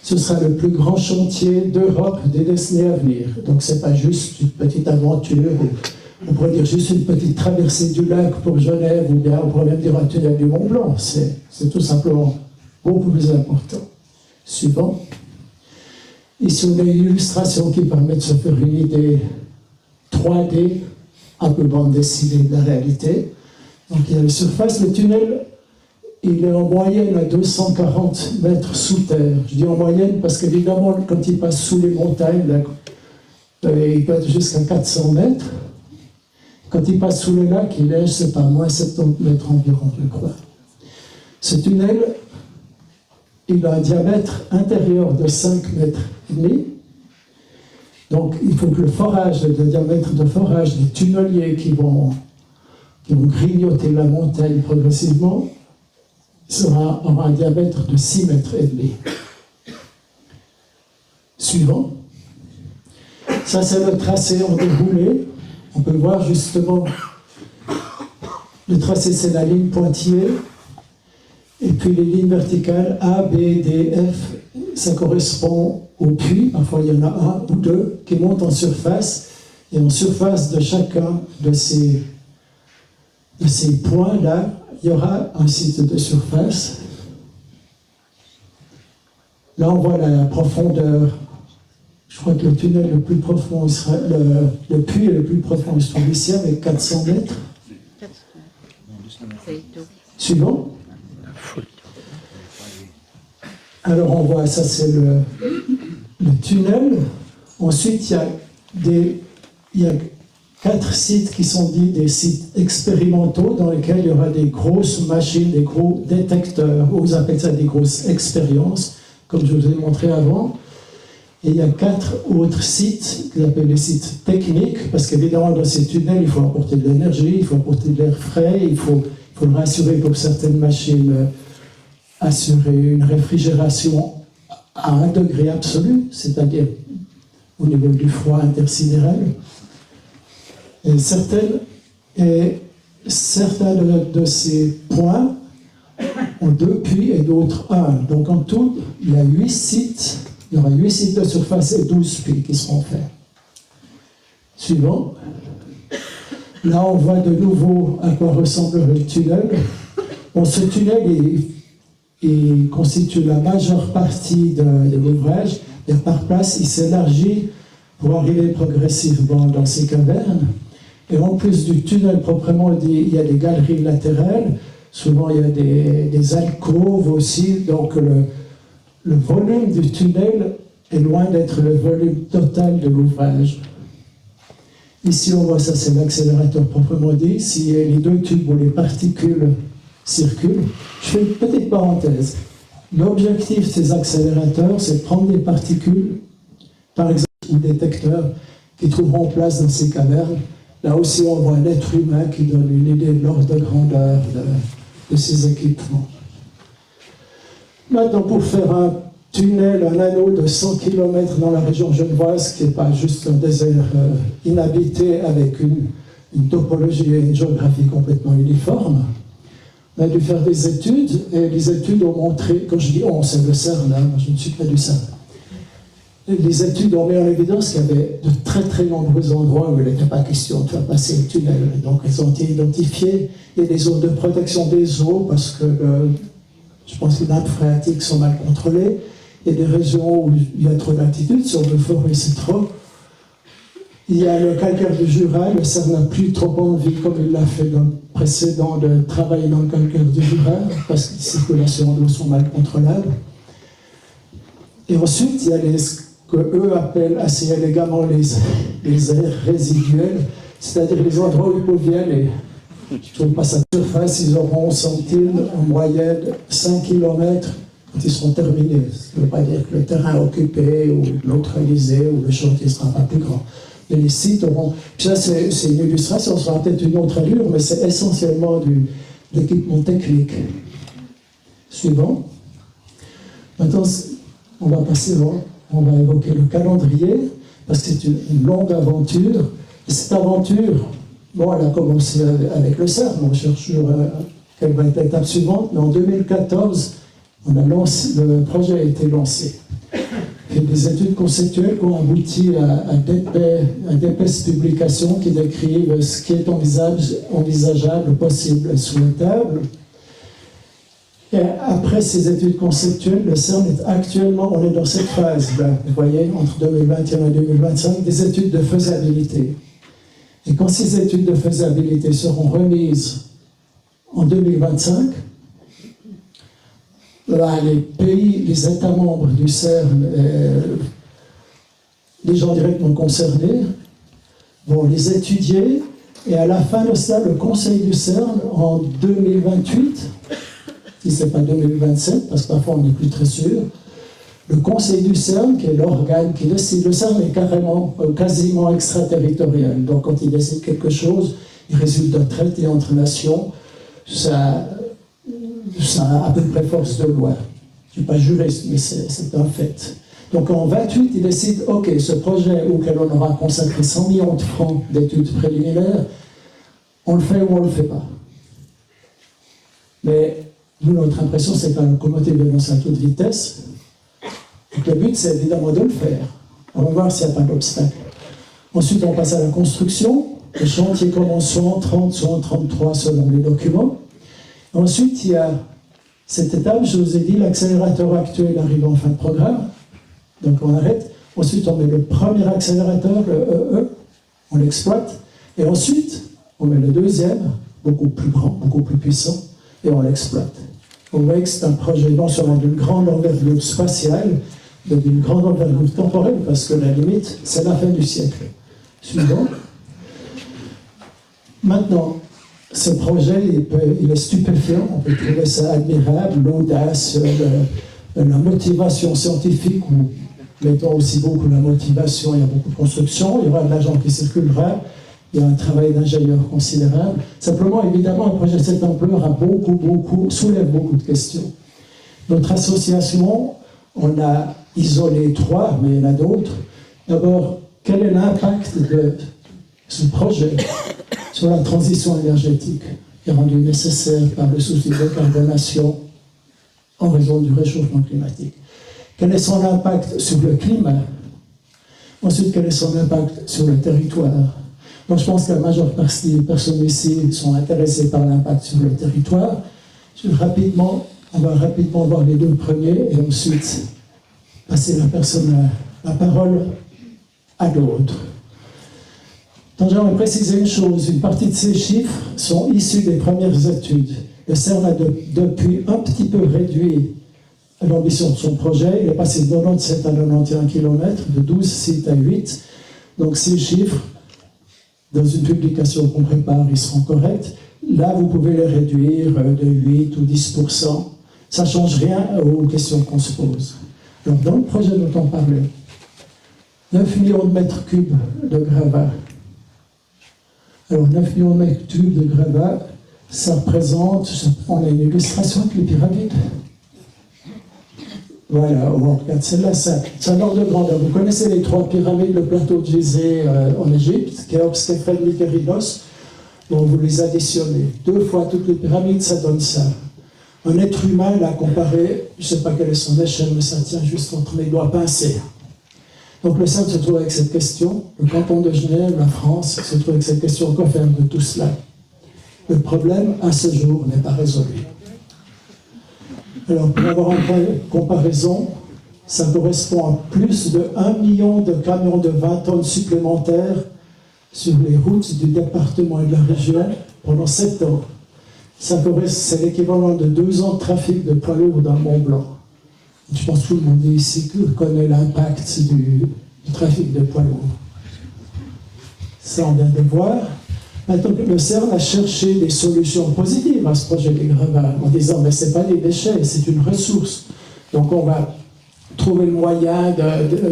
ce sera le plus grand chantier d'Europe des décennies à venir. Donc ce n'est pas juste une petite aventure, on pourrait dire juste une petite traversée du lac pour Genève, ou bien on pourrait même dire un tunnel du Mont Blanc. C'est tout simplement beaucoup plus important. Suivant. Ici, on a une illustration qui permet de se faire une idée 3D, un peu bande dessinée de la réalité. Donc il y a la surface, le tunnel, il est en moyenne à 240 mètres sous terre. Je dis en moyenne parce qu'évidemment, quand il passe sous les montagnes, là, il peut être jusqu'à 400 mètres. Quand il passe sous le lac, il est, je ne sais pas, moins 70 mètres environ, je crois. Ce tunnel, il a un diamètre intérieur de 5 mètres et demi. Donc, il faut que le diamètre de forage des tunneliers qui vont grignoter la montagne progressivement aura un diamètre de 6 mètres et demi. Suivant. Ça, c'est le tracé en déroulé. On peut voir justement, le tracé, c'est la ligne pointillée. Et puis les lignes verticales A, B, D, F, ça correspond au puits. Parfois, il y en a un ou deux qui montent en surface. Et en surface de chacun de ces points-là, il y aura un site de surface. Là, on voit la profondeur. Je crois que le tunnel le plus profond, le puits le plus profond, il se trouve ici avec 400 mètres. Suivant. Alors on voit, ça c'est le tunnel. Ensuite, il y a 4 sites qui sont dits des sites expérimentaux dans lesquels il y aura des grosses machines, des gros détecteurs, ou vous appelez ça des grosses expériences, comme je vous ai montré avant. Et il y a 4 autres sites, qu'on appelle les sites techniques, parce qu'évidemment dans ces tunnels, il faut apporter de l'énergie, il faut apporter de l'air frais, il faudra assurer pour certaines machines assurer une réfrigération à 1 degré absolu, c'est-à-dire au niveau du froid intersidéral. Et certains de ces points ont 2 puits et d'autres 1. Donc en tout, il y a 8 sites. Il y aura 8 sites de surface et 12 puits qui seront faits. Suivant. Là, on voit de nouveau à quoi ressemble le tunnel. Bon, ce tunnel, il constitue la majeure partie de l'ouvrage. Et par place, il s'élargit pour arriver progressivement dans ces cavernes. Et en plus du tunnel proprement dit, il y a des galeries latérales. Souvent, il y a des alcôves aussi. Donc, le volume du tunnel est loin d'être le volume total de l'ouvrage. Ici, on voit ça, c'est l'accélérateur proprement dit. Si les 2 tubes où les particules circulent, je fais une petite parenthèse. L'objectif de ces accélérateurs, c'est de prendre des particules, par exemple, des détecteurs qui trouveront place dans ces cavernes. Là aussi, on voit un être humain qui donne une idée de l'ordre de grandeur de ces équipements. Maintenant, pour faire un tunnel, un anneau de 100 km dans la région genevoise, qui n'est pas juste un désert inhabité avec une topologie et une géographie complètement uniforme, on a dû faire des études, et les études ont montré, quand je dis on, c'est le CERN, hein, je ne suis pas du CERN. Les études ont mis en évidence qu'il y avait de très très nombreux endroits où il n'était pas question de faire passer le tunnel. Donc elles ont été identifiées. Il y a des zones de protection des eaux, parce que je pense que les nappes phréatiques sont mal contrôlées. Il y a des régions où il y a trop d'altitude, sur le forêt c'est trop. Il y a le calcaire du Jura, le CERN n'a plus trop envie, comme il l'a fait dans le précédent, de travailler dans le calcaire du Jura, parce que les circulations d'eau sont mal contrôlables. Et ensuite, il y a ce qu'eux appellent assez élégamment les aires résiduelles, c'est-à-dire les endroits où ils peuvent y aller. Je ne trouve pas sa surface, ils auront, semble-t-il, en moyenne 5 km quand ils seront terminés. Ça ne veut pas dire que le terrain occupé ou neutralisé ou le chantier ne sera pas plus grand. Mais les sites auront... Puis ça, c'est une illustration, ça aura peut-être une autre allure, mais c'est essentiellement de l'équipement technique. Suivant. Maintenant, on va passer, on va évoquer le calendrier, parce que c'est une longue aventure. Et cette aventure, bon, elle a commencé avec le CERN, on cherche quelle va être l'étape suivante, mais en 2014, le projet a été lancé. des études conceptuelles qui ont abouti à d'épaisses publications qui décrivent ce qui est envisageable, possible, souhaitable. Et après ces études conceptuelles, le CERN est actuellement, on est dans cette phase-là, vous voyez, entre 2021 et 2025, des études de faisabilité. Et quand ces études de faisabilité seront remises en 2025, là, les pays, les États membres du CERN, les gens directement concernés, vont les étudier, et à la fin de ça, le Conseil du CERN, en 2028, si ce n'est pas 2027, parce que parfois on n'est plus très sûr, le Conseil du CERN, qui est l'organe qui décide, le CERN est quasiment extraterritorial, donc quand il décide quelque chose, il résulte d'un traité entre nations, ça a à peu près force de loi. Je ne suis pas juriste, mais c'est un fait. Donc en 28, il décide, ok, ce projet auquel on aura consacré 100 millions de francs d'études préliminaires, on le fait ou on ne le fait pas. Mais nous, notre impression, c'est que la locomotive avance à toute vitesse. Et que le but, c'est évidemment de le faire. On va voir s'il n'y a pas d'obstacle. Ensuite, on passe à la construction. Le chantier commence soit en 30, soit en 33, selon les documents. Ensuite, il y a cette étape, je vous ai dit, l'accélérateur actuel arrive en fin de programme. Donc on arrête. Ensuite, on met le premier accélérateur, le EE, on l'exploite. Et ensuite, on met le deuxième, beaucoup plus grand, beaucoup plus puissant, et on l'exploite. Vous voyez que c'est un projet non seulement d'une grande envergure spatiale, mais d'une grande envergure temporelle, parce que la limite, c'est la fin du siècle. Suivant. Maintenant, ce projet, il est stupéfiant, on peut trouver ça admirable, l'audace, la motivation scientifique, ou mettons aussi beaucoup la motivation, il y a beaucoup de construction, il y aura de l'argent qui circulera, il y a un travail d'ingénieur considérable. Simplement, évidemment, un projet de cette ampleur soulève beaucoup de questions. Notre association, on a isolé 3, mais il y en a d'autres. D'abord, quel est l'impact de ce projet sur la transition énergétique, qui est rendue nécessaire par le souci de décarbonation en raison du réchauffement climatique? Quel est son impact sur le climat? Ensuite, quel est son impact sur le territoire? Donc, je pense que la majeure partie des personnes ici sont intéressées par l'impact sur le territoire. On va rapidement voir les deux premiers et ensuite passer la parole à l'autre. Donc, j'aimerais préciser une chose. Une partie de ces chiffres sont issus des premières études. Le CERN a depuis un petit peu réduit l'ambition de son projet. Il est passé de 97 à 91 km, de 12 sites à 8. Donc, ces chiffres, dans une publication qu'on prépare, ils seront corrects. Là, vous pouvez les réduire de 8 ou 10%. Ça ne change rien aux questions qu'on se pose. Alors, dans le projet dont on parlait, 9 millions de mètres cubes de gravats. Alors, 9 millions de mètres cubes de gravats, ça représente, on a une illustration avec les pyramides. Voilà, on regarde celle-là, c'est un ordre de grandeur. Vous connaissez les 3 pyramides, le plateau de Gizeh en Égypte, Khéops, Khafre, Mykérinos. Donc vous les additionnez. 2 fois toutes les pyramides, ça donne ça. Un être humain, là, comparé, je ne sais pas quelle est son échelle, mais ça tient juste entre les doigts pincés. Donc le CERN se trouve avec cette question. Le canton de Genève, la France, se trouve avec cette question. Quoi faire de tout cela? Le problème, à ce jour, n'est pas résolu. Alors, pour avoir un point de comparaison, ça correspond à plus de 1 million de camions de 20 tonnes supplémentaires sur les routes du département et de la région pendant 7 ans. C'est l'équivalent de 2 ans de trafic de poids lourds dans le Mont Blanc. Je pense que tout le monde ici connaît l'impact du trafic de poids lourds. Ça, on vient de voir. Maintenant, le CERN a cherché des solutions positives à ce projet des gravats, en disant, mais ce n'est pas des déchets, c'est une ressource. Donc on va trouver le moyen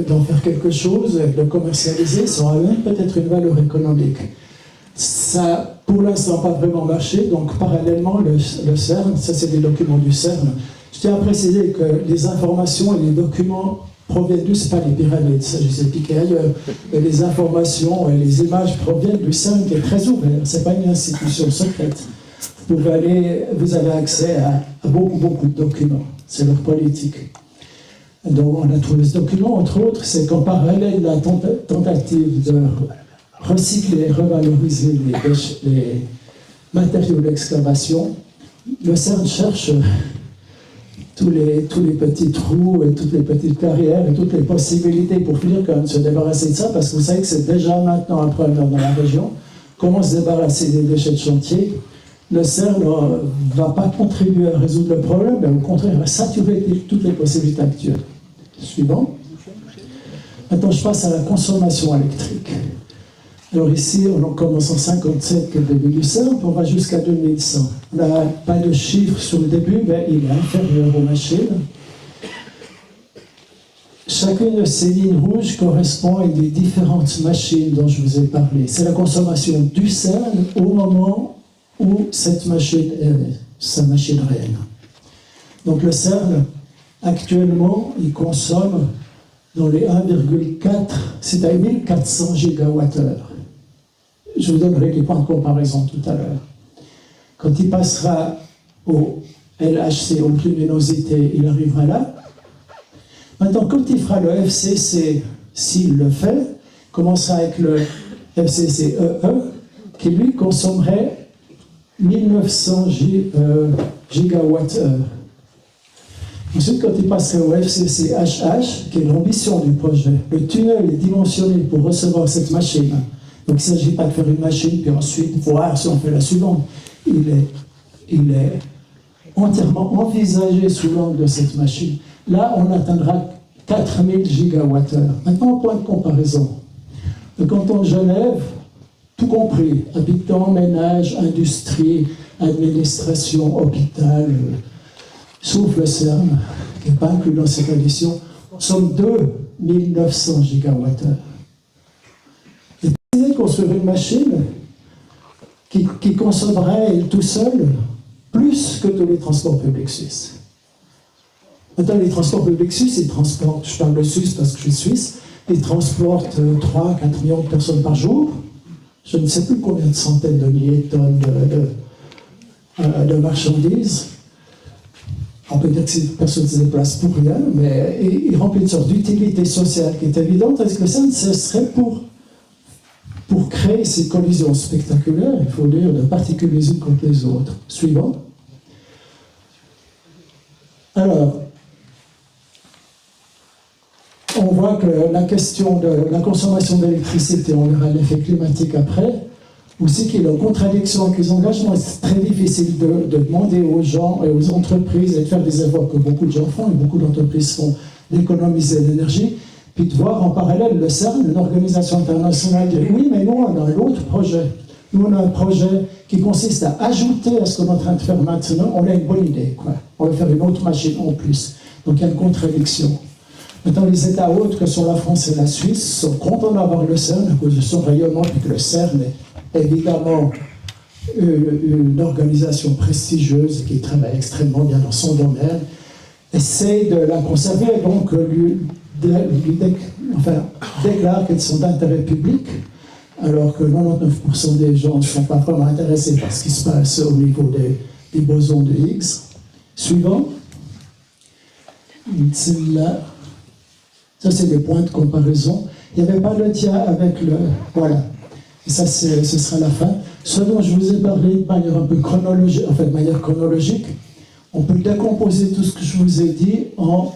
d'en faire quelque chose, de le commercialiser, ça aura même peut-être une valeur économique. Ça, pour l'instant, pas vraiment marché, donc parallèlement, le CERN, ça c'est des documents du CERN. Je tiens à préciser que les informations et les documents proviennent d'où? Ce n'est pas les pyramides, ça je les ai piqués ailleurs. Mais les informations et les images proviennent du CERN qui est très ouvert, ce n'est pas une institution secrète. Vous avez accès à beaucoup de documents, c'est leur politique. Donc on a trouvé ce document, entre autres, c'est qu'en parallèle de la tentative de recycler et revaloriser les matériaux d'excavation, le CERN cherche tous les petits trous et toutes les petites carrières et toutes les possibilités pour finir quand même se débarrasser de ça, parce que vous savez que c'est déjà maintenant un problème dans la région. Comment se débarrasser des déchets de chantier? Le CERN ne va pas contribuer à résoudre le problème, mais au contraire, va saturer toutes les possibilités actuelles. Suivant. Maintenant, je passe à la consommation électrique. Alors ici, on commence en 57, que le début du CERN, on va jusqu'à 2100. On n'a pas de chiffre sur le début, mais il est inférieur aux machines. Chacune de ces lignes rouges correspond à une des différentes machines dont je vous ai parlé. C'est la consommation du CERN au moment où cette machine est sa machine réelle. Donc le CERN, actuellement, il consomme dans les 1,4, c'est à 1400 gigawattheures. Je vous donnerai les points de comparaison tout à l'heure. Quand il passera au LHC, haute luminosité, il arrivera là. Maintenant, quand il fera le FCC, s'il le fait, commencera avec le FCC EE, qui lui consommerait 1900 gigawattheures. Ensuite, quand il passerait au FCC HH, qui est l'ambition du projet, le tunnel est dimensionné pour recevoir cette machine. Donc il ne s'agit pas de faire une machine, puis ensuite voir si on fait la suivante. Il est entièrement envisagé sous l'angle de cette machine. Là, on atteindra 4000 gigawattheures. Maintenant, un point de comparaison. Le canton de Genève, tout compris, habitants, ménages, industrie, administration, hôpital, sauf le CERN, qui n'est pas inclus dans cette addition, sommes 2900 gigawattheures. Et essayez de construire une machine qui consommerait tout seul plus que tous les transports publics suisses. Maintenant, les transports publics suisses, ils transportent, je parle de Suisse parce que je suis suisse, ils transportent 3-4 millions de personnes par jour. Je ne sais plus combien de centaines de milliers de tonnes de marchandises. On peut dire que ces personnes se déplacent pour rien, mais ils remplissent une sorte d'utilité sociale qui est évidente. Est-ce que ça, ce serait pour créer ces collisions spectaculaires, il faut dire, de particules les unes contre les autres? Suivant. Alors, on voit que la question de la consommation d'électricité, on verra l'effet climatique après, aussi qu'il est en contradiction avec les engagements. C'est très difficile de demander aux gens et aux entreprises et de faire des efforts que beaucoup de gens font et beaucoup d'entreprises font d'économiser l'énergie, puis de voir en parallèle le CERN, une organisation internationale, dire oui, mais nous, on a un autre projet. Nous, on a un projet qui consiste à ajouter à ce qu'on est en train de faire maintenant. On a une bonne idée, quoi. On va faire une autre machine en plus. Donc il y a une contradiction. Maintenant, les États autres, que sont la France et la Suisse, sont contents d'avoir le CERN à cause de son rayonnement, puis que le CERN est évidemment une organisation prestigieuse qui travaille extrêmement bien dans son domaine, essaie de la conserver, donc déclare qu'elles sont d'intérêt public, alors que 99% des gens ne sont pas vraiment intéressés par ce qui se passe au niveau des bosons de Higgs. Suivant. Celle-là. Ça, c'est des points de comparaison. Il n'y avait pas le dia avec le... Voilà. Et ça, ce sera la fin. Ce dont je vous ai parlé de manière un peu chronologique, en fait, de manière chronologique, on peut décomposer tout ce que je vous ai dit en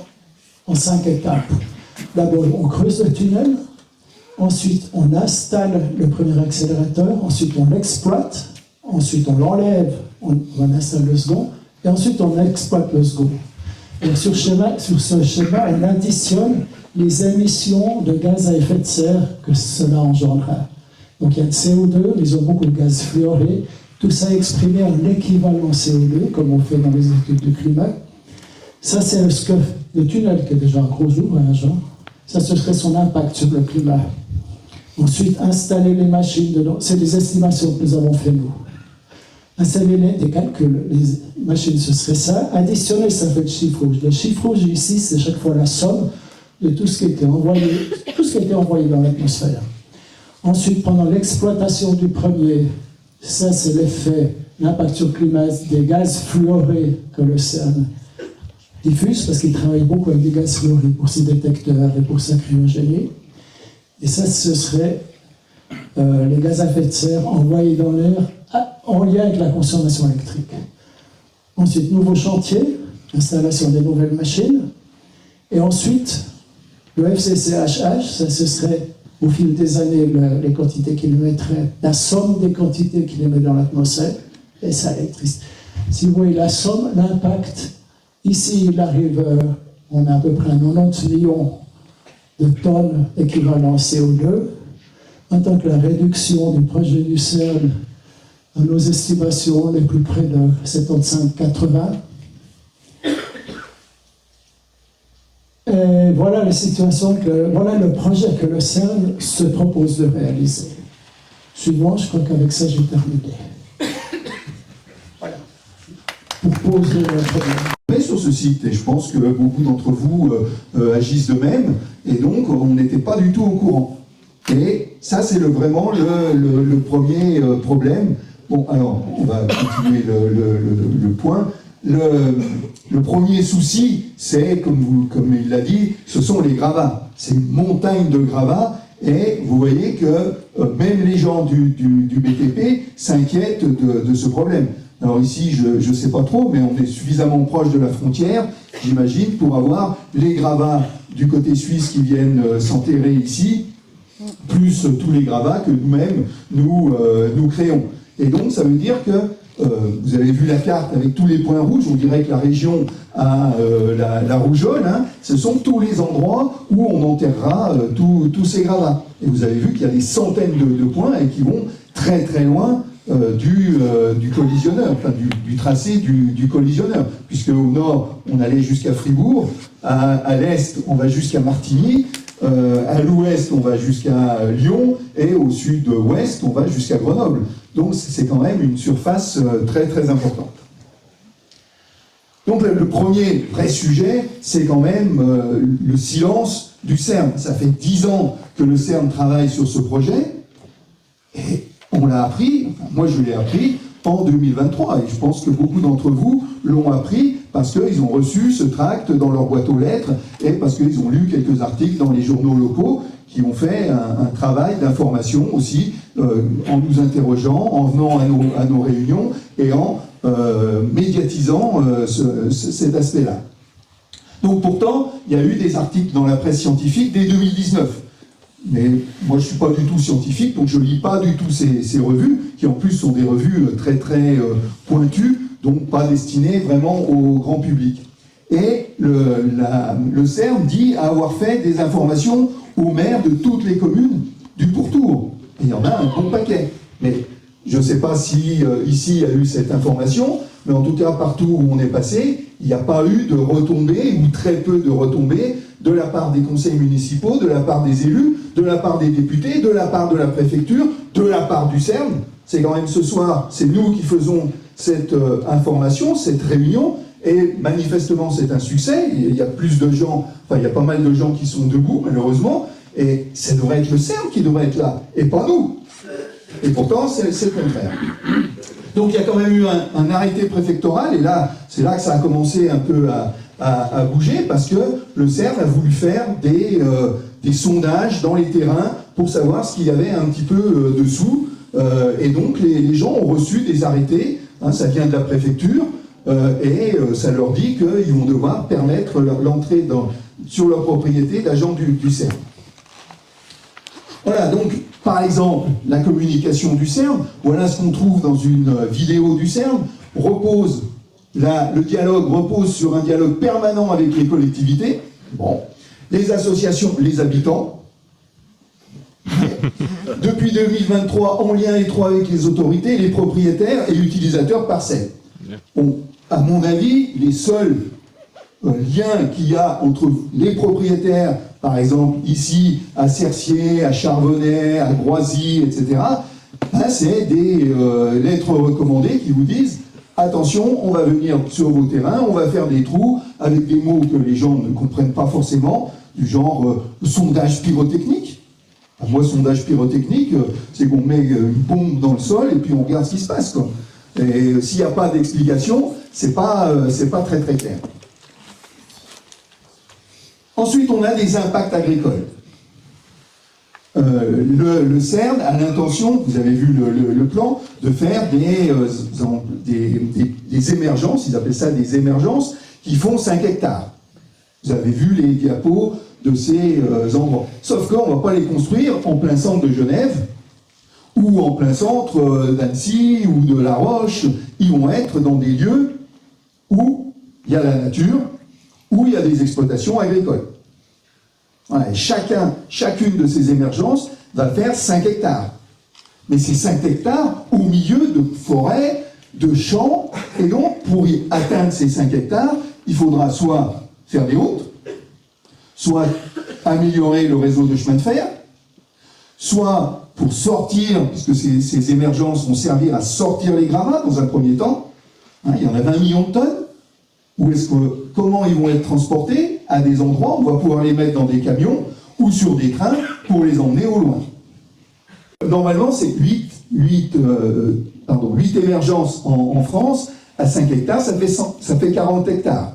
5 étapes. D'abord, on creuse le tunnel. Ensuite, on installe le premier accélérateur. Ensuite, on l'exploite. Ensuite, on l'enlève. On installe le second. Et ensuite, on exploite le second. Et sur ce schéma, on additionne les émissions de gaz à effet de serre que cela engendra. Donc il y a le CO2, ils ont beaucoup de gaz fluoré, tout ça est exprimé en équivalent CO2, comme on fait dans les études du climat. Ça, c'est le tunnel qui est déjà un gros ouvrage. Ça, ce serait son impact sur le climat. Ensuite, installer les machines dedans. C'est des estimations que nous avons fait, nous. Installer des calculs, les machines, ce serait ça. Additionner, ça fait le chiffre rouge. Le chiffre rouge, ici, c'est chaque fois la somme de tout ce qui a été envoyé dans l'atmosphère. Ensuite, pendant l'exploitation du premier, ça, c'est l'effet, l'impact sur le climat des gaz fluorés que le CERN diffuse, parce qu'ils travaillent beaucoup avec des gaz fluorés pour ces détecteurs et pour sa cryogénie. Et ça, ce serait les gaz à effet de serre envoyés dans l'air en lien avec la consommation électrique. Ensuite, nouveau chantier, installation des nouvelles machines. Et ensuite, le FCCHH, ça ce serait au fil des années les quantités qu'il mettrait, la somme des quantités qu'il émet dans l'atmosphère, et ça électricité. Si vous voyez la somme, l'impact, ici il arrive, on a à peu près 90 millions de tonnes équivalent CO2, en tant que la réduction du projet du CERN, à nos estimations, on est plus près de 75-80. Et voilà la situation, voilà le projet que le CERN se propose de réaliser. Suivant, je crois qu'avec ça, j'ai terminé. Voilà. Pour poser le problème. Mais sur ce site, et je pense que beaucoup d'entre vous agissent de même, et donc on n'était pas du tout au courant. Et ça, c'est vraiment le premier problème. Bon, alors, on va continuer le point. Le premier souci, c'est, comme il l'a dit, ce sont les gravats. C'est une montagne de gravats, et vous voyez que même les gens du BTP s'inquiètent de ce problème. Alors ici, je ne sais pas trop, mais on est suffisamment proche de la frontière, j'imagine, pour avoir les gravats du côté suisse qui viennent s'enterrer ici, plus tous les gravats que nous-mêmes, nous créons. Et donc, ça veut dire que, vous avez vu la carte avec tous les points rouges, on dirait que la région a la rougeole, hein, ce sont tous les endroits où on enterrera tous ces gravats. Et vous avez vu qu'il y a des centaines de points et qui vont très très loin du collisionneur, enfin du tracé du collisionneur, puisque au nord, on allait jusqu'à Fribourg, à l'est, on va jusqu'à Martigny, à l'ouest, on va jusqu'à Lyon, et au sud-ouest, on va jusqu'à Grenoble. Donc c'est quand même une surface très très importante. Donc le premier vrai sujet, c'est quand même le silence du CERN. Ça fait 10 ans que le CERN travaille sur ce projet, et on l'a appris, enfin, moi je l'ai appris en 2023, et je pense que beaucoup d'entre vous l'ont appris parce qu'ils ont reçu ce tract dans leur boîte aux lettres, et parce qu'ils ont lu quelques articles dans les journaux locaux qui ont fait un travail d'information aussi, en nous interrogeant, en venant à nos réunions, et en médiatisant cet aspect-là. Donc pourtant, il y a eu des articles dans la presse scientifique dès 2019. Mais moi, je ne suis pas du tout scientifique, donc je ne lis pas du tout ces revues, qui en plus sont des revues très très pointues, donc pas destinées vraiment au grand public. Et le CERN dit avoir fait des informations aux maires de toutes les communes du pourtour. Et il y en a un bon paquet. Mais je ne sais pas si ici il y a eu cette information, mais en tout cas, partout où on est passé, il n'y a pas eu de retombées, ou très peu de retombées, de la part des conseils municipaux, de la part des élus, de la part des députés, de la part de la préfecture, de la part du CERN. C'est quand même ce soir, c'est nous qui faisons cette information, cette réunion, et manifestement c'est un succès. Il y a plus de gens, enfin il y a pas mal de gens qui sont debout, malheureusement, et ça devrait être le CERN qui devrait être là, et pas nous. Et pourtant, c'est le contraire. Donc il y a quand même eu un arrêté préfectoral, et là, c'est là que ça a commencé un peu à bouger, parce que le CERN a voulu faire des sondages dans les terrains pour savoir ce qu'il y avait un petit peu dessous, et donc les gens ont reçu des arrêtés, hein, ça vient de la préfecture, et ça leur dit qu'ils vont devoir permettre l'entrée sur leur propriété d'agents du CERN. Voilà, donc, par exemple, la communication du CERN, voilà ce qu'on trouve dans une vidéo du CERN, le dialogue repose sur un dialogue permanent avec les collectivités, bon, les associations, les habitants, depuis 2023, en lien étroit avec les autorités, les propriétaires et l'utilisateur parcelle. Bon, à mon avis, les seuls liens qu'il y a entre les propriétaires, par exemple ici à Cercier, à Charbonnet, à Groisy, etc., ben, c'est des lettres recommandées qui vous disent attention, on va venir sur vos terrains, on va faire des trous avec des mots que les gens ne comprennent pas forcément, du genre sondage pyrotechnique. Alors, moi, sondage pyrotechnique, c'est qu'on met une bombe dans le sol et puis on regarde ce qui se passe, quoi. Et s'il n'y a pas d'explication, c'est pas très très clair. Ensuite, on a des impacts agricoles. Le CERN a l'intention, vous avez vu le plan, de faire des émergences, ils appellent ça des émergences, qui font 5 hectares. Vous avez vu les diapos de ces endroits. Sauf qu'on ne va pas les construire en plein centre de Genève, ou en plein centre d'Annecy, ou de La Roche. Ils vont être dans des lieux où il y a la nature, où il y a des exploitations agricoles. Voilà, et chacune de ces émergences va faire 5 hectares. Mais c'est 5 hectares au milieu de forêts, de champs, et donc pour y atteindre ces 5 hectares, il faudra soit faire des routes, soit améliorer le réseau de chemin de fer, soit pour sortir, puisque ces émergences vont servir à sortir les gravats dans un premier temps, hein, il y en a 20 millions de tonnes. Comment ils vont être transportés à des endroits, on va pouvoir les mettre dans des camions ou sur des trains pour les emmener au loin. Normalement, c'est 8 émergences en France à 5 hectares, ça fait 40 hectares.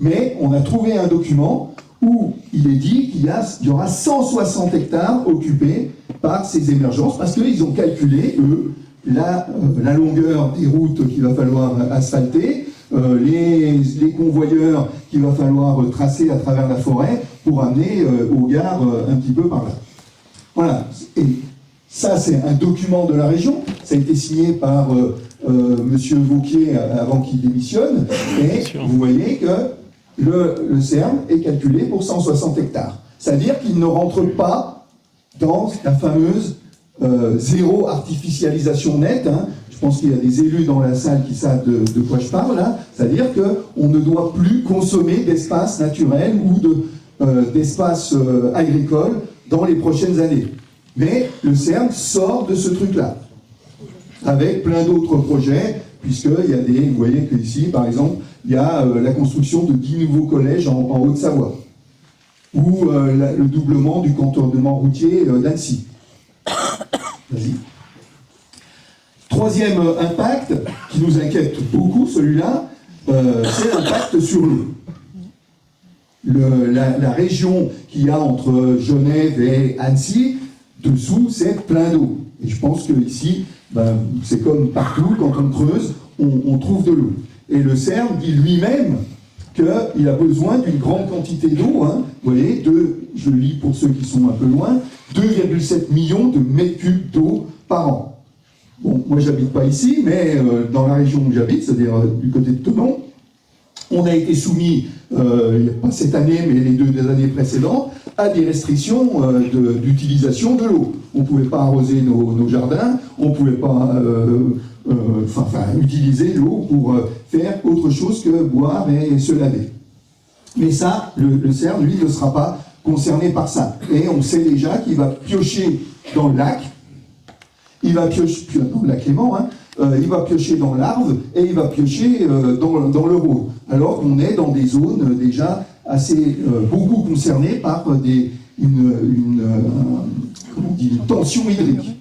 Mais on a trouvé un document où il est dit qu'il y aura 160 hectares occupés par ces émergences parce qu'ils ont calculé, eux, la longueur des routes qu'il va falloir asphalter, les convoyeurs qu'il va falloir tracer à travers la forêt pour amener aux gares un petit peu par là. Voilà. Et ça, c'est un document de la région. Ça a été signé par Monsieur Vauquier avant qu'il démissionne. Et vous voyez que le CERN est calculé pour 160 hectares. C'est-à-dire qu'il ne rentre pas dans la fameuse zéro artificialisation nette. Hein. Je pense qu'il y a des élus dans la salle qui savent de quoi je parle. Hein. C'est-à-dire qu'on ne doit plus consommer d'espace naturel ou d'espace agricole dans les prochaines années. Mais le CERN sort de ce truc-là, avec plein d'autres projets, puisqu'il y a vous voyez qu'ici, par exemple, il y a la construction de 10 nouveaux collèges en Haute-Savoie, ou le doublement du contournement routier d'Annecy. Vas-y. Troisième impact, qui nous inquiète beaucoup, celui-là, c'est l'impact sur l'eau. La région qu'il y a entre Genève et Annecy, dessous, c'est plein d'eau. Et je pense qu'ici, c'est comme partout, quand on creuse, on trouve de l'eau. Et le CERN dit lui-même qu'il a besoin d'une grande quantité d'eau. Hein. Vous voyez, je lis pour ceux qui sont un peu loin, 2,7 millions de mètres cubes d'eau par an. Bon, moi j'habite pas ici, mais dans la région où j'habite, c'est-à-dire du côté de Thonon, on a été soumis, pas cette année, mais les 2 années précédentes, à des restrictions d'utilisation de l'eau. On ne pouvait pas arroser nos jardins, on ne pouvait pas utiliser l'eau pour faire autre chose que boire et se laver. Mais ça, le CERN, lui, ne sera pas concerné par ça. Et on sait déjà qu'il va piocher dans le lac, il va piocher dans le lac Léman, hein, il va piocher dans l'Arve et il va piocher dans le Rhône. Alors qu'on est dans des zones déjà assez beaucoup concernées par une tension hydrique.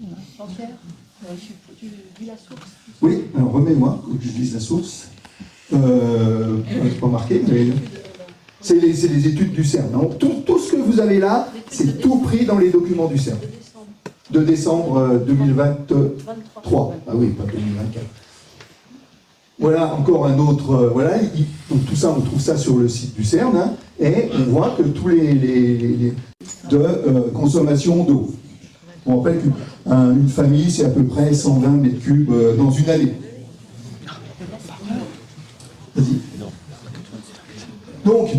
Oui, alors remets-moi, que je dise la source. C'est pas marqué, mais c'est les études du CERN. Donc, tout ce que vous avez là, c'est tout pris dans les documents du CERN. De décembre 2023. Ah oui, pas 2024. Voilà encore un autre. Donc tout ça, on trouve ça sur le site du CERN, hein, et on voit que tous les consommation d'eau. On rappelle qu'une famille, c'est à peu près 120 mètres cubes dans une année. Vas-y. Donc,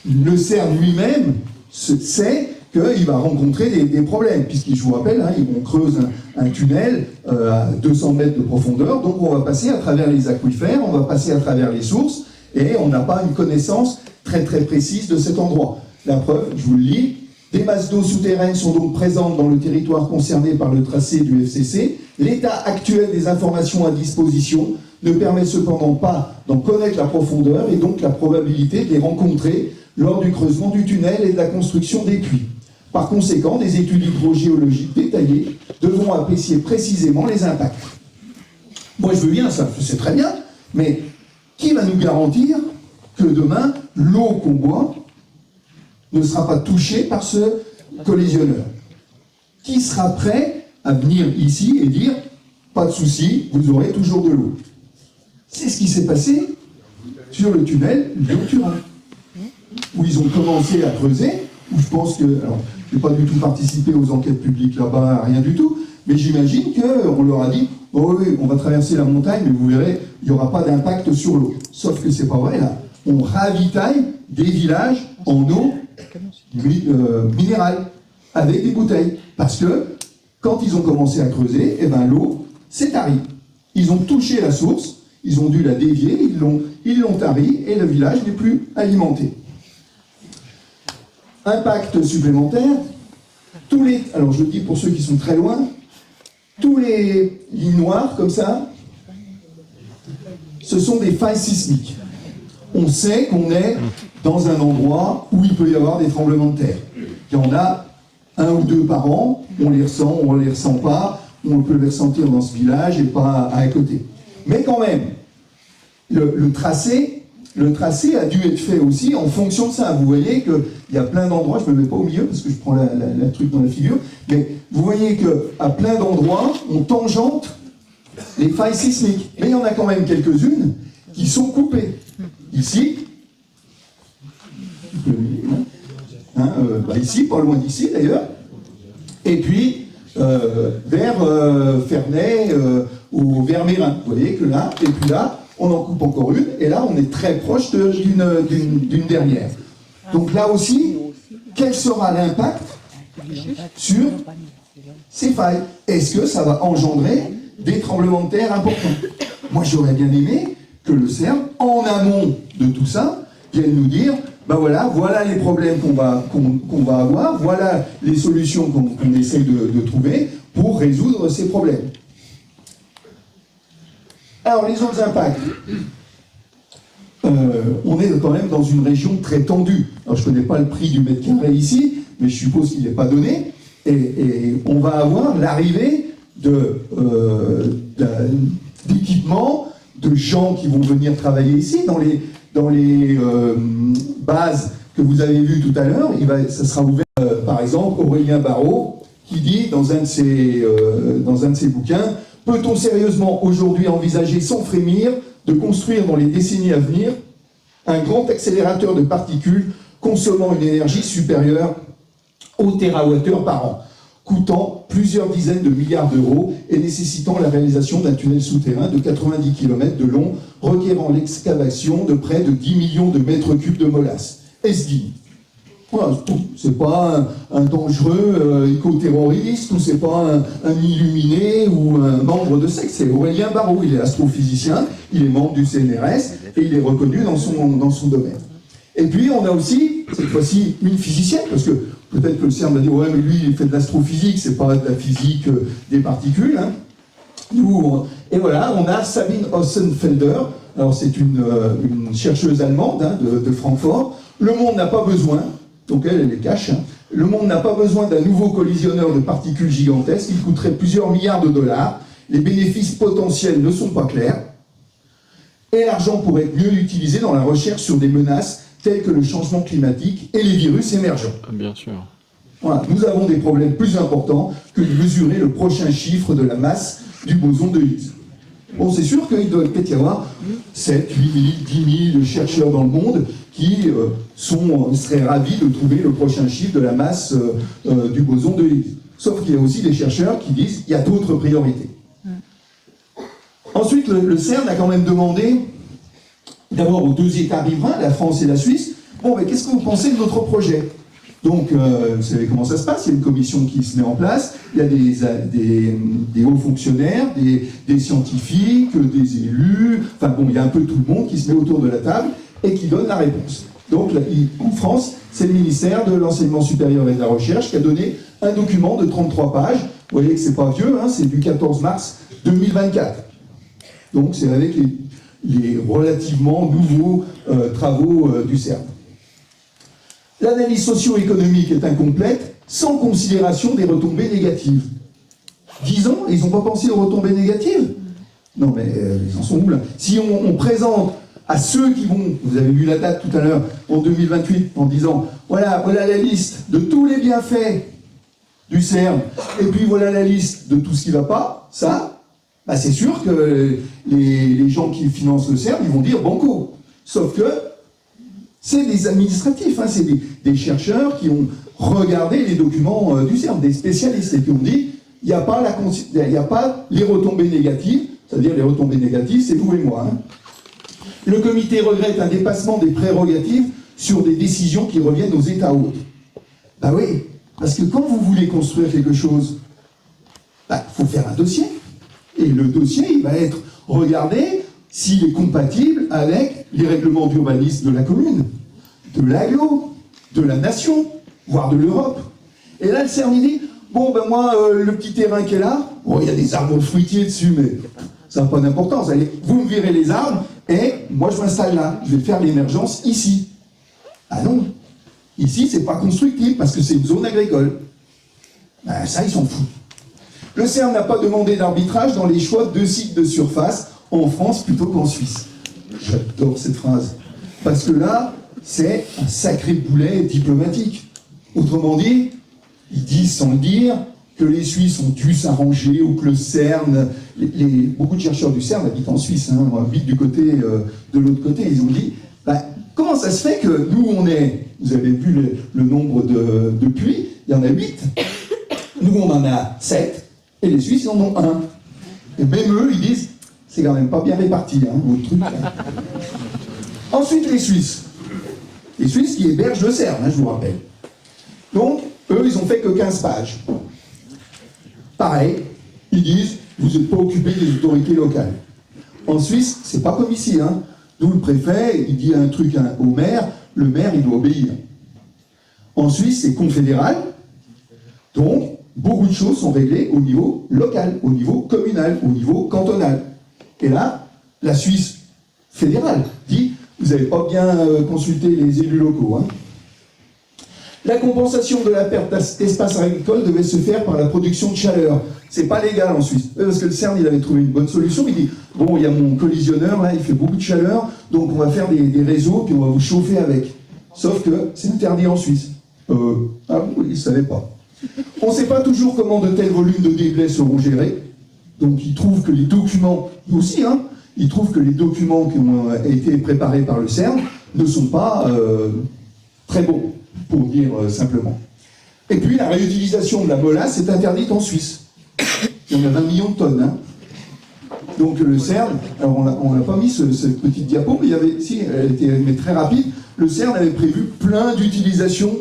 le CERN lui-même sait qu'il va rencontrer des problèmes, puisqu'il, je vous rappelle, hein, on creuse un tunnel à 200 mètres de profondeur, donc on va passer à travers les aquifères, on va passer à travers les sources, et on n'a pas une connaissance très très précise de cet endroit. La preuve, je vous le lis, des masses d'eau souterraines sont donc présentes dans le territoire concerné par le tracé du FCC. L'état actuel des informations à disposition ne permet cependant pas d'en connaître la profondeur et donc la probabilité de les rencontrer lors du creusement du tunnel et de la construction des puits. Par conséquent, des études hydrogéologiques détaillées devront apprécier précisément les impacts. Moi, je veux bien ça, c'est très bien, mais qui va nous garantir que demain, l'eau qu'on boit ne sera pas touché par ce collisionneur. Qui sera prêt à venir ici et dire « pas de souci, vous aurez toujours de l'eau ». C'est ce qui s'est passé sur le tunnel Lyon-Turin, où ils ont commencé à creuser, où je pense que... Alors, je n'ai pas du tout participé aux enquêtes publiques là-bas, rien du tout, mais j'imagine qu'on leur a dit « oh oui, on va traverser la montagne, mais vous verrez, il n'y aura pas d'impact sur l'eau ». Sauf que c'est pas vrai, là. On ravitaille des villages en eau minérale, avec des bouteilles. Parce que, quand ils ont commencé à creuser, eh ben, l'eau s'est tarie. Ils ont touché la source, ils ont dû la dévier, ils l'ont tarie, et le village n'est plus alimenté. Impact supplémentaire, alors je le dis pour ceux qui sont très loin, tous les lignes noires comme ça, ce sont des failles sismiques. On sait qu'on est dans un endroit où il peut y avoir des tremblements de terre. Il y en a 1 ou 2 par an, on les ressent, on ne les ressent pas, on peut les ressentir dans ce village et pas à côté. Mais quand même, le tracé a dû être fait aussi en fonction de ça. Vous voyez qu'il y a plein d'endroits, je ne me mets pas au milieu parce que je prends la truc dans la figure, mais vous voyez qu'à plein d'endroits, on tangente les failles sismiques. Mais il y en a quand même quelques-unes qui sont coupées. Ici, ici, pas loin d'ici d'ailleurs, et puis vers Ferney ou vers Mérin. Vous voyez que là, et puis là, on en coupe encore une, et là, on est très proche d'une dernière. Donc là aussi, quel sera l'impact sur ces failles? Est-ce que ça va engendrer des tremblements de terre importants? Moi, j'aurais bien aimé que le CERN, en amont de tout ça, vienne nous dire, ben voilà les problèmes qu'on va avoir, voilà les solutions qu'on essaye de trouver pour résoudre ces problèmes. Alors, les autres impacts. On est quand même dans une région très tendue. Alors, je ne connais pas le prix du mètre carré ici, mais je suppose qu'il n'est pas donné. Et on va avoir l'arrivée d'équipements, de gens qui vont venir travailler ici. Dans les bases que vous avez vues tout à l'heure, ça sera ouvert, par exemple, Aurélien Barraud, qui dit dans un de ses bouquins, « Peut-on sérieusement aujourd'hui envisager sans frémir de construire dans les décennies à venir un grand accélérateur de particules consommant une énergie supérieure au térawattheure par an, coûtant plusieurs dizaines de milliards d'euros et nécessitant la réalisation d'un tunnel souterrain de 90 km de long, requérant l'excavation de près de 10 millions de mètres cubes de molasse. » Est-ce dit ? Voilà, c'est pas un dangereux éco-terroriste, ou c'est pas un illuminé ou un membre de secte, c'est Aurélien Barraud, il est astrophysicien, il est membre du CNRS et il est reconnu dans son domaine. Et puis on a aussi, cette fois-ci, une physicienne, parce que peut-être que le CERN va dire « ouais, mais lui, il fait de l'astrophysique, c'est pas de la physique des particules hein. ». Et voilà, on a Sabine Ossenfelder, alors c'est une chercheuse allemande hein, de Francfort. Le monde n'a pas besoin, donc elle les cache, hein. Le monde n'a pas besoin d'un nouveau collisionneur de particules gigantesques, il coûterait plusieurs milliards de dollars, les bénéfices potentiels ne sont pas clairs, et l'argent pourrait être mieux utilisé dans la recherche sur des menaces telles que le changement climatique et les virus émergents. Bien sûr. Voilà, nous avons des problèmes plus importants que de mesurer le prochain chiffre de la masse du boson de Higgs. Bon, c'est sûr qu'il doit peut-être y avoir 7, 8 000, 10 000 chercheurs dans le monde qui seraient ravis de trouver le prochain chiffre de la masse du boson de Higgs. Sauf qu'il y a aussi des chercheurs qui disent qu'il y a d'autres priorités. Ensuite, le CERN a quand même demandé, d'abord aux 2 États riverains, la France et la Suisse, bon, mais qu'est-ce que vous pensez de notre projet ? Donc, vous savez comment ça se passe, il y a une commission qui se met en place, il y a des hauts fonctionnaires, des scientifiques, des élus, enfin bon, il y a un peu tout le monde qui se met autour de la table et qui donne la réponse. Donc, en France, c'est le ministère de l'Enseignement supérieur et de la Recherche qui a donné un document de 33 pages. Vous voyez que c'est pas vieux, hein, c'est du 14 mars 2024. Donc, c'est avec les relativement nouveaux travaux du CERN. L'analyse socio-économique est incomplète, sans considération des retombées négatives. 10 ans, ils n'ont pas pensé aux retombées négatives? Non, mais ils en sont où là? Si on présente à ceux qui vont, vous avez lu la date tout à l'heure, en 2028, en disant, voilà la liste de tous les bienfaits du CERN, et puis voilà la liste de tout ce qui ne va pas, ça, bah c'est sûr que les gens qui financent le CERN, ils vont dire banco. Sauf que c'est des administratifs, hein, c'est des chercheurs qui ont regardé les documents du CERN, des spécialistes, et qui ont dit, il n'y a pas les retombées négatives, c'est-à-dire les retombées négatives, c'est vous et moi. Hein. Le comité regrette un dépassement des prérogatives sur des décisions qui reviennent aux États hôtes. Bah oui, parce que quand vous voulez construire quelque chose, bah, faut faire un dossier. Et le dossier, il va être regardé s'il est compatible avec les règlements d'urbanisme de la commune, de l'AGLO, de la nation, voire de l'Europe. Et là, le CERN, il dit, bon, ben moi, le petit terrain qui est là, bon, il y a des arbres fruitiers dessus, mais ça n'a pas d'importance. Allez, vous me virez les arbres, et moi, je m'installe là. Je vais faire l'émergence ici. Ah non. Ici, c'est pas constructible, parce que c'est une zone agricole. Ben, ça, ils s'en foutent. Le CERN n'a pas demandé d'arbitrage dans les choix de sites de surface en France plutôt qu'en Suisse. J'adore cette phrase. Parce que là, c'est un sacré boulet diplomatique. Autrement dit, ils disent sans le dire que les Suisses ont dû s'arranger ou que le CERN... beaucoup de chercheurs du CERN habitent en Suisse, hein, habitent du côté, de l'autre côté. Ils ont dit, bah, comment ça se fait que nous, on est... Vous avez vu le nombre de puits, il y en a 8. Nous, on en a 7. Et les Suisses, ils en ont 1. Et même eux, ils disent, c'est quand même pas bien réparti, hein, votre truc. Ensuite, les Suisses. Les Suisses qui hébergent le CERN, hein, je vous rappelle. Donc, eux, ils ont fait que 15 pages. Pareil, ils disent, vous n'êtes pas occupé des autorités locales. En Suisse, c'est pas comme ici, hein. D'où le préfet, il dit un truc au maire, le maire, il doit obéir. En Suisse, c'est confédéral, donc, beaucoup de choses sont réglées au niveau local, au niveau communal, au niveau cantonal. Et là, la Suisse fédérale dit, vous n'avez pas bien consulté les élus locaux. Hein. La compensation de la perte d'espace agricole devait se faire par la production de chaleur. C'est pas légal en Suisse. Parce que le CERN, il avait trouvé une bonne solution. Il dit, bon, il y a mon collisionneur, là, il fait beaucoup de chaleur, donc on va faire des réseaux, puis on va vous chauffer avec. Sauf que c'est interdit en Suisse. Ah bon, ils ne savaient pas. On ne sait pas toujours comment de tels volumes de déblais seront gérés. Donc ils trouvent que les documents, aussi, hein, ils trouvent que les documents qui ont été préparés par le CERN ne sont pas très bons, pour dire simplement. Et puis la réutilisation de la molasse est interdite en Suisse. Il y en a 20 millions de tonnes. Hein. Donc le CERN, alors on n'a pas mis cette petite diapo, mais il y avait, si, elle était mais très rapide, le CERN avait prévu plein d'utilisations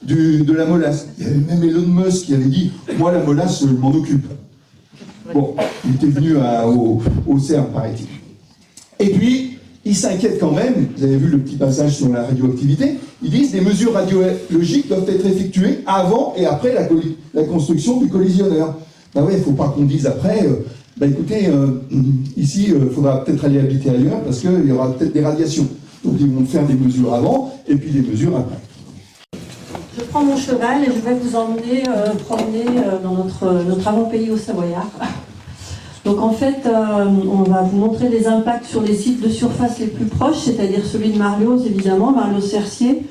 de la molasse. Il y avait même Elon Musk qui avait dit « Moi, la molasse, je m'en occupe ». Bon, il était venu au CERN, paraît-il. Et puis, ils s'inquiètent quand même, vous avez vu le petit passage sur la radioactivité, ils disent « Des mesures radiologiques doivent être effectuées avant et après la construction du collisionneur ». Ben oui, il ne faut pas qu'on dise après écoutez, ici, il faudra peut-être aller habiter ailleurs parce qu'il y aura peut-être des radiations. Donc ils vont faire des mesures avant et puis des mesures après. Je prends mon cheval et je vais vous emmener promener dans notre avant-pays au Savoyard. Donc en fait, on va vous montrer les impacts sur les sites de surface les plus proches, c'est-à-dire celui de Marlioz évidemment, Marlioz-Cercier.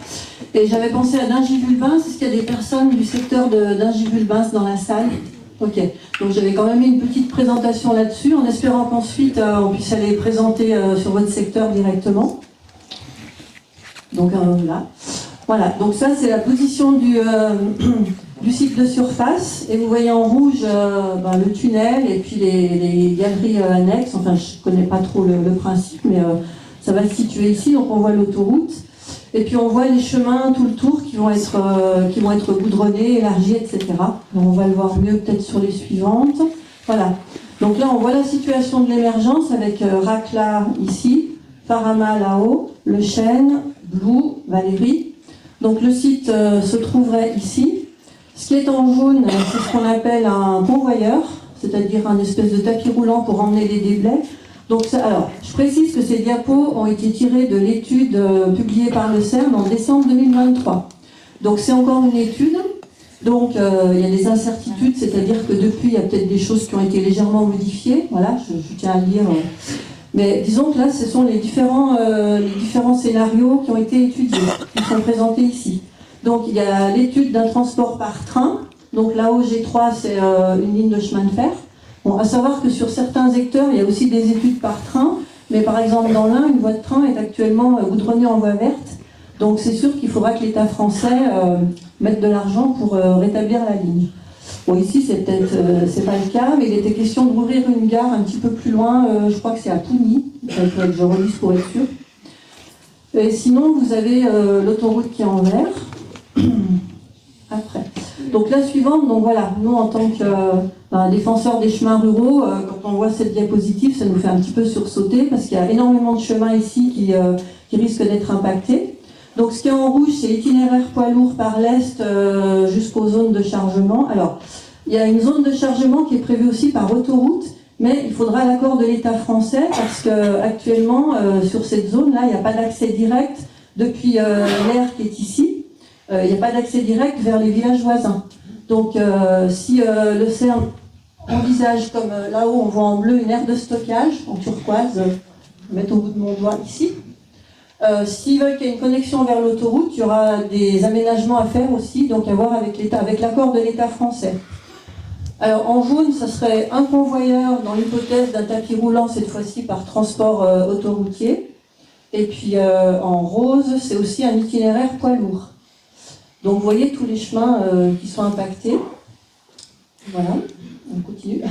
Et j'avais pensé à Dingivulbins, est-ce qu'il y a des personnes du secteur de Dingivulbins dans la salle? Ok, donc j'avais quand même mis une petite présentation là-dessus, en espérant qu'ensuite on puisse aller présenter sur votre secteur directement. Donc là. Voilà, donc ça c'est la position du site de surface, et vous voyez en rouge le tunnel et puis les galeries annexes. Enfin, je ne connais pas trop le principe, mais ça va se situer ici, donc on voit l'autoroute. Et puis on voit les chemins tout le tour qui vont être goudronnés, élargis, etc. Donc on va le voir mieux peut-être sur les suivantes. Voilà. Donc là on voit la situation de l'émergence avec Racla ici, Parama là-haut, Le Chêne, Blou, Valérie. Donc le site se trouverait ici. Ce qui est en jaune, c'est ce qu'on appelle un convoyeur, c'est-à-dire un espèce de tapis roulant pour emmener les déblais. Donc alors, je précise que ces diapos ont été tirés de l'étude publiée par le CERN en décembre 2023. Donc c'est encore une étude, donc il y a des incertitudes, c'est-à-dire que depuis, il y a peut-être des choses qui ont été légèrement modifiées. Voilà, je tiens à le dire. Mais disons que là, ce sont les différents scénarios qui ont été étudiés, qui sont présentés ici. Donc il y a l'étude d'un transport par train. Donc là, au G3, c'est une ligne de chemin de fer. Bon, à savoir que sur certains secteurs, il y a aussi des études par train. Mais par exemple, dans l'Ain, une voie de train est actuellement goudronnée en voie verte. Donc c'est sûr qu'il faudra que l'État français mette de l'argent pour rétablir la ligne. Bon, ici, c'est pas le cas, mais il était question d'ouvrir une gare un petit peu plus loin. Je crois que c'est à Pougny. Je relise pour être sûr. Et sinon, vous avez l'autoroute qui est en vert. Après. Donc la suivante, donc voilà, nous en tant que défenseurs des chemins ruraux, quand on voit cette diapositive, ça nous fait un petit peu sursauter parce qu'il y a énormément de chemins ici qui risquent d'être impactés. Donc ce qui est en rouge, c'est l'itinéraire poids lourd par l'est jusqu'aux zones de chargement. Alors, il y a une zone de chargement qui est prévue aussi par autoroute, mais il faudra l'accord de l'État français parce qu'actuellement, sur cette zone-là, il n'y a pas d'accès direct depuis l'aire qui est ici. Il n'y a pas d'accès direct vers les villages voisins. Donc si le CERN envisage, comme là-haut on voit en bleu, une aire de stockage en turquoise, je vais mettre au bout de mon doigt ici, s'ils veulent qu'il y ait une connexion vers l'autoroute, il y aura des aménagements à faire aussi, donc à voir avec l'État, avec l'accord de l'État français. Alors en jaune, ça serait un convoyeur dans l'hypothèse d'un tapis roulant, cette fois-ci par transport autoroutier. Et puis en rose, c'est aussi un itinéraire poids lourd. Donc vous voyez tous les chemins qui sont impactés. Voilà, on continue.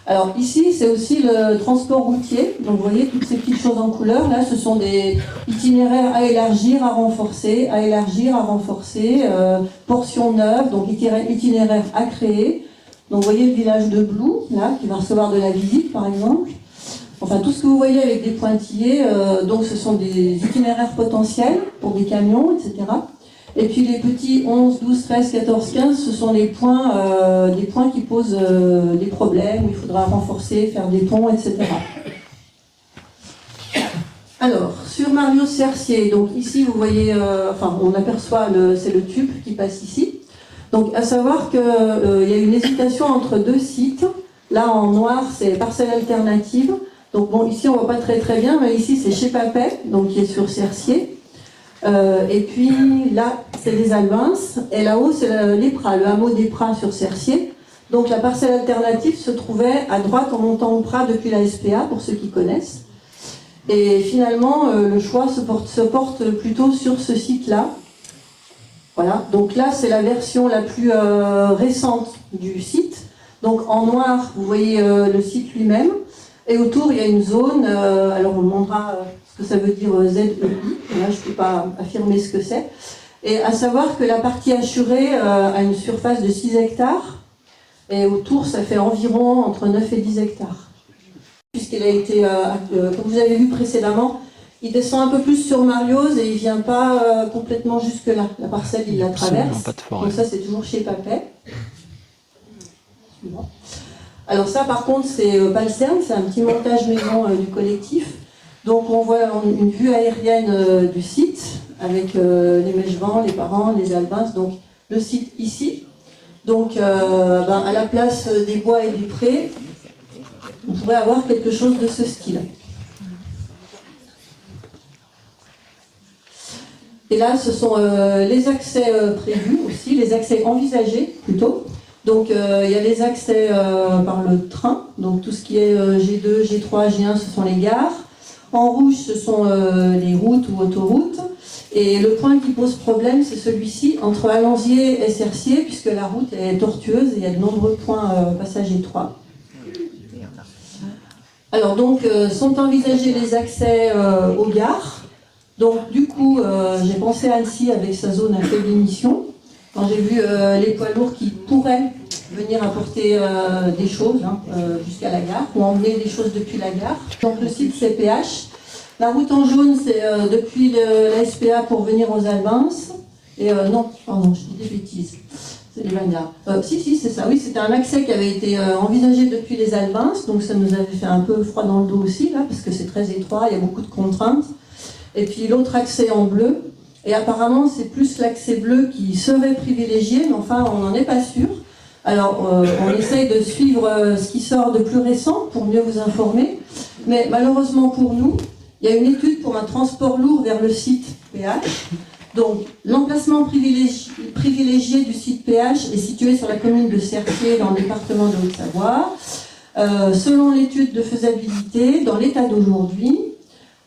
Alors ici, c'est aussi le transport routier. Donc vous voyez toutes ces petites choses en couleur. Là, ce sont des itinéraires à élargir, à renforcer, portions neuves, donc itinéraires à créer. Donc vous voyez le village de Blou, là, qui va recevoir de la visite, par exemple. Enfin, tout ce que vous voyez avec des pointillés, donc ce sont des itinéraires potentiels pour des camions, etc. Et puis les petits 11, 12, 13, 14, 15, ce sont les points qui posent des problèmes, où il faudra renforcer, faire des ponts, etc. Alors, sur Marius-Cercier, donc ici vous voyez, on aperçoit, c'est le tube qui passe ici. Donc à savoir qu'il y a une hésitation entre deux sites. Là en noir, c'est parcelle alternative. Donc bon, ici on voit pas très très bien, mais ici c'est chez Papet, donc qui est sur Cercier. Et puis là, c'est les Albins, et là-haut, c'est les Pras, le hameau des Pras sur Cercier. Donc la parcelle alternative se trouvait à droite en montant au Pras depuis la SPA, pour ceux qui connaissent. Et finalement, le choix se porte plutôt sur ce site-là. Voilà, donc là, c'est la version la plus récente du site. Donc en noir, vous voyez le site lui-même. Et autour, il y a une zone, alors on demandera ce que ça veut dire ZEI, là je ne peux pas affirmer ce que c'est. Et à savoir que la partie assurée a une surface de 6 hectares, et autour ça fait environ entre 9 et 10 hectares. Puisqu'il a été, comme vous avez vu précédemment, il descend un peu plus sur Mariose et il ne vient pas complètement jusque là. La parcelle, il la traverse. Donc ça, c'est toujours chez Papet. Alors ça, par contre, c'est pas le CERN, c'est un petit montage maison du collectif. Donc on voit une vue aérienne du site, avec les Mèchevans, les parents, les Albins. Donc le site ici. Donc à la place des bois et du pré, on pourrait avoir quelque chose de ce style. Et là, ce sont les accès prévus aussi, les accès envisagés plutôt. Donc il y a les accès par le train, donc tout ce qui est G2, G3, G1, ce sont les gares. En rouge, ce sont les routes ou autoroutes. Et le point qui pose problème, c'est celui-ci, entre Allenzier et Cercier, puisque la route est tortueuse et il y a de nombreux points passage étroits. Alors donc, sont envisagés les accès aux gares. Donc du coup, j'ai pensé à Annecy avec sa zone à faible émission. Quand j'ai vu les poids lourds qui pourraient venir apporter des choses jusqu'à la gare, ou emmener des choses depuis la gare. Donc le site CPH. La route en jaune, c'est depuis la SPA pour venir aux Albins. Et non, pardon, je dis des bêtises. C'est les Vangards. Si, c'est ça. Oui, c'était un accès qui avait été envisagé depuis les Albins. Donc ça nous avait fait un peu froid dans le dos aussi, là, parce que c'est très étroit, il y a beaucoup de contraintes. Et puis l'autre accès en bleu. Et apparemment, c'est plus l'accès bleu qui serait privilégié, mais enfin, on n'en est pas sûr. Alors, on essaye de suivre ce qui sort de plus récent pour mieux vous informer. Mais malheureusement pour nous, il y a une étude pour un transport lourd vers le site PH. Donc, l'emplacement privilégié du site PH est situé sur la commune de Cerquier, dans le département de Haute-Savoie. Selon l'étude de faisabilité, dans l'état d'aujourd'hui,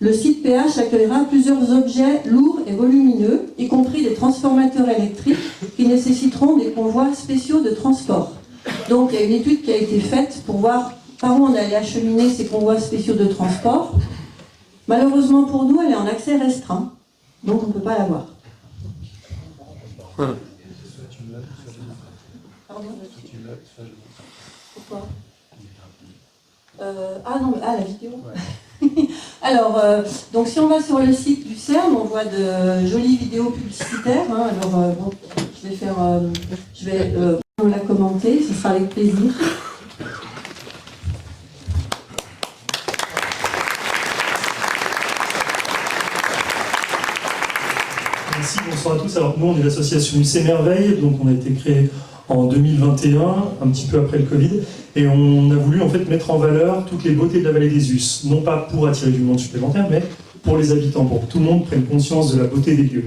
le site PH accueillera plusieurs objets lourds et volumineux, y compris des transformateurs électriques qui nécessiteront des convois spéciaux de transport. Donc, il y a une étude qui a été faite pour voir par où on allait acheminer ces convois spéciaux de transport. Malheureusement pour nous, elle est en accès restreint, donc on ne peut pas la voir. Pardon ? Pourquoi ? La vidéo. Alors, donc si on va sur le site du CERN, on voit de jolies vidéos publicitaires. Je vais la commenter, ce sera avec plaisir. Merci, bonsoir à tous. Alors nous, on est l'association UC Merveille, donc on a été créé en 2021, un petit peu après le Covid, et on a voulu en fait mettre en valeur toutes les beautés de la vallée des Us, non pas pour attirer du monde supplémentaire, mais pour les habitants, pour que tout le monde prenne conscience de la beauté des lieux.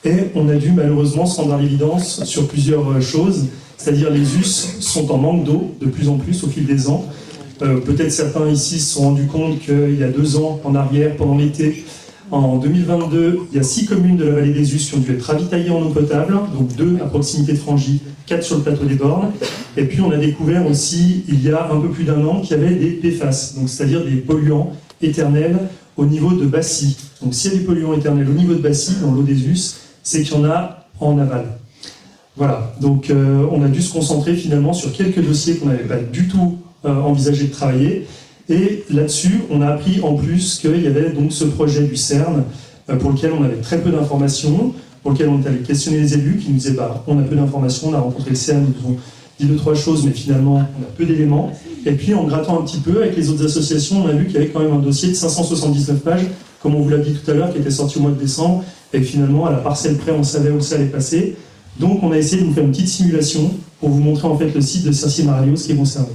Et on a dû malheureusement se rendre à l'évidence sur plusieurs choses, c'est-à-dire les Us sont en manque d'eau de plus en plus au fil des ans. Peut-être certains ici se sont rendus compte qu'il y a 2 ans en arrière, pendant l'été, en 2022, il y a 6 communes de la vallée des Us qui ont dû être ravitaillées en eau potable, donc 2 à proximité de Frangy, 4 sur le plateau des Bornes. Et puis on a découvert aussi, il y a un peu plus d'1 an, qu'il y avait des PFAS, donc c'est-à-dire des polluants éternels au niveau de Bassy. Donc s'il y a des polluants éternels au niveau de Bassy, dans l'eau des Us, c'est qu'il y en a en aval. Voilà, donc on a dû se concentrer finalement sur quelques dossiers qu'on n'avait pas du tout envisagé de travailler. Et là-dessus, on a appris en plus qu'il y avait donc ce projet du CERN pour lequel on avait très peu d'informations, pour lequel on est allé questionner les élus qui nous disaient on a peu d'informations, on a rencontré le CERN, ils nous ont dit 2-3 choses, mais finalement on a peu d'éléments. Et puis en grattant un petit peu avec les autres associations, on a vu qu'il y avait quand même un dossier de 579 pages, comme on vous l'a dit tout à l'heure, qui était sorti au mois de décembre, et finalement à la parcelle près on savait où ça allait passer. Donc on a essayé de vous faire une petite simulation pour vous montrer en fait le site de Cercy-Maralios qui est concerné.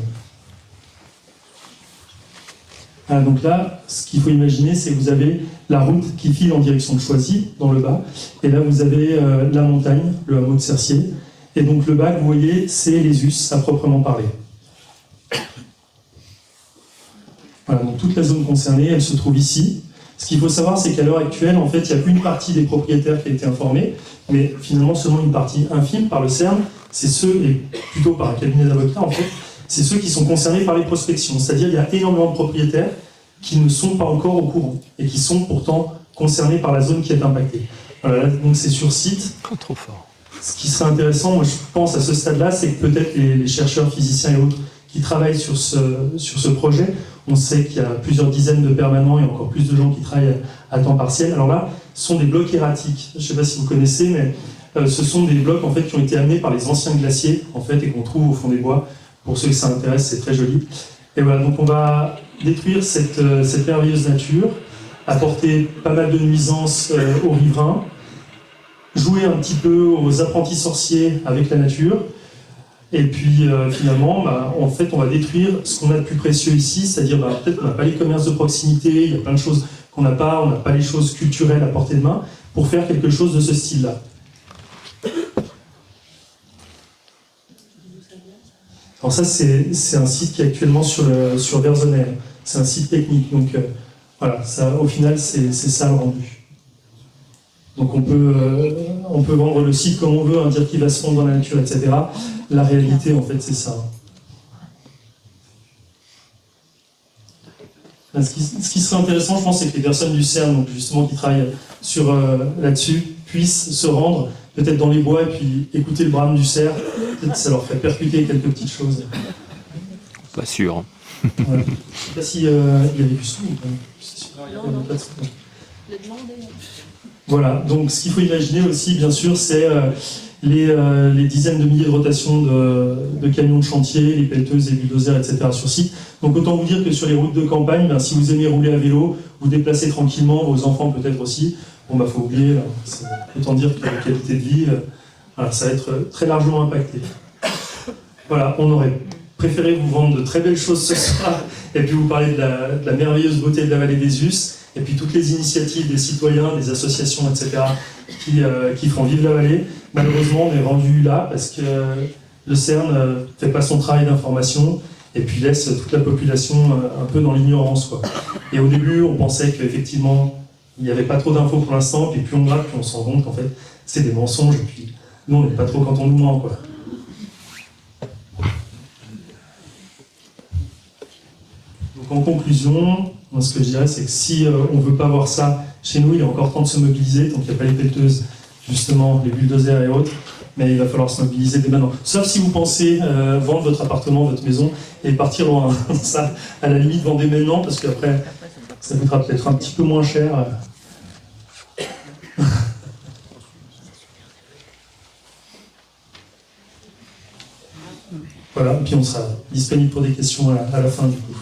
Donc là, ce qu'il faut imaginer, c'est que vous avez la route qui file en direction de Choisy, dans le bas, et là vous avez la montagne, le hameau de Cercier, et donc le bas que vous voyez, c'est les Us à proprement parler. Voilà, donc toute la zone concernée, elle se trouve ici. Ce qu'il faut savoir, c'est qu'à l'heure actuelle, en fait, il n'y a qu'une partie des propriétaires qui a été informée, mais finalement seulement une partie infime par le CERN, c'est ceux, et plutôt par un cabinet d'avocats en fait, c'est ceux qui sont concernés par les prospections. C'est-à-dire qu'il y a énormément de propriétaires qui ne sont pas encore au courant et qui sont pourtant concernés par la zone qui est impactée. Voilà, donc c'est sur site. Trop fort. Ce qui serait intéressant, moi je pense à ce stade-là, c'est que peut-être les chercheurs, physiciens et autres qui travaillent sur ce projet, on sait qu'il y a plusieurs dizaines de permanents et encore plus de gens qui travaillent à temps partiel. Alors là, ce sont des blocs erratiques. Je ne sais pas si vous connaissez, mais ce sont des blocs en fait, qui ont été amenés par les anciens glaciers en fait, et qu'on trouve au fond des bois. Pour ceux que ça intéresse, c'est très joli. Et voilà, donc on va détruire cette merveilleuse nature, apporter pas mal de nuisances aux riverains, jouer un petit peu aux apprentis sorciers avec la nature, et puis finalement, en fait, on va détruire ce qu'on a de plus précieux ici, c'est-à-dire peut-être qu'on n'a pas les commerces de proximité, il y a plein de choses qu'on n'a pas, on n'a pas les choses culturelles à portée de main, pour faire quelque chose de ce style-là. Alors ça, c'est un site qui est actuellement sur Verzenay. C'est un site technique, donc voilà, ça, au final, c'est ça le rendu. Donc on peut vendre le site comme on veut, dire qu'il va se fondre dans la nature, etc. La réalité, en fait, c'est ça. Ce qui serait intéressant, je pense, c'est que les personnes du CERN, donc justement qui travaillent là-dessus, puissent se rendre peut-être dans les bois et puis écouter le brame du cerf. Peut-être que ça leur fait percuter quelques petites choses. Pas sûr. Voilà. Je ne sais pas s'il y avait du son ou pas. Non, non. Voilà, donc ce qu'il faut imaginer aussi, bien sûr, c'est les dizaines de milliers de rotations de camions de chantier, les pelleteuses et bulldozers, etc. sur site. Donc autant vous dire que sur les routes de campagne, si vous aimez rouler à vélo, vous déplacez tranquillement, vos enfants peut-être aussi, faut oublier, autant dire que la qualité de vie, ça va être très largement impacté. Voilà, on aurait préféré vous vendre de très belles choses ce soir et puis vous parler de la merveilleuse beauté de la vallée des Us et puis toutes les initiatives des citoyens, des associations, etc. qui font vivre la vallée. Malheureusement, on est rendu là parce que le CERN ne fait pas son travail d'information et puis laisse toute la population un peu dans l'ignorance, quoi. Et au début, on pensait qu'effectivement, il n'y avait pas trop d'infos pour l'instant, puis plus on gratte, plus on se rend compte qu'en fait, c'est des mensonges, et puis nous, on n'est pas trop quand on nous ment, quoi. Donc en conclusion, moi, ce que je dirais, c'est que si on ne veut pas voir ça chez nous, il est encore temps de se mobiliser, donc il n'y a pas les pelleteuses, justement, les bulldozers et autres, mais il va falloir se mobiliser dès maintenant. Sauf si vous pensez vendre votre appartement, votre maison, et partir loin. Ça, à la limite, vendez maintenant, parce qu'après, ça coûtera peut-être un petit peu moins cher. Voilà, et puis on sera disponible pour des questions à la fin, du coup.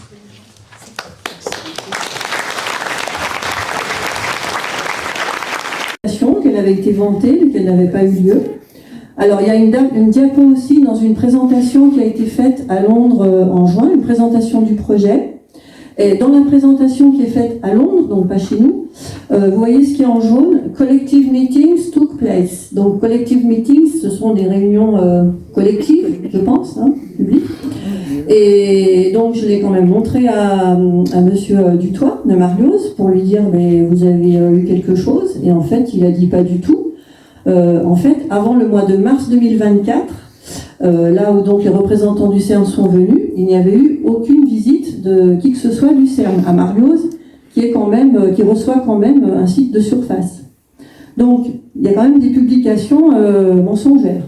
Qu'elle avait été vantée, mais qu'elle n'avait pas eu lieu. Alors, il y a une diapo aussi dans une présentation qui a été faite à Londres en juin, une présentation du projet. Et dans la présentation qui est faite à Londres, donc pas chez nous, vous voyez ce qui est en jaune, Collective Meetings took place. Donc, Collective Meetings, ce sont des réunions collectives, je pense, hein, publiques. Et donc, je l'ai quand même montré à monsieur Dutoit, de Marioz, pour lui dire, mais vous avez eu quelque chose. Et en fait, il a dit pas du tout. En fait, avant le mois de mars 2024, là où donc les représentants du CERN sont venus, il n'y avait eu aucune visite de qui que ce soit du CERN à Marioz, qui reçoit quand même un site de surface. Donc, il y a quand même des publications mensongères.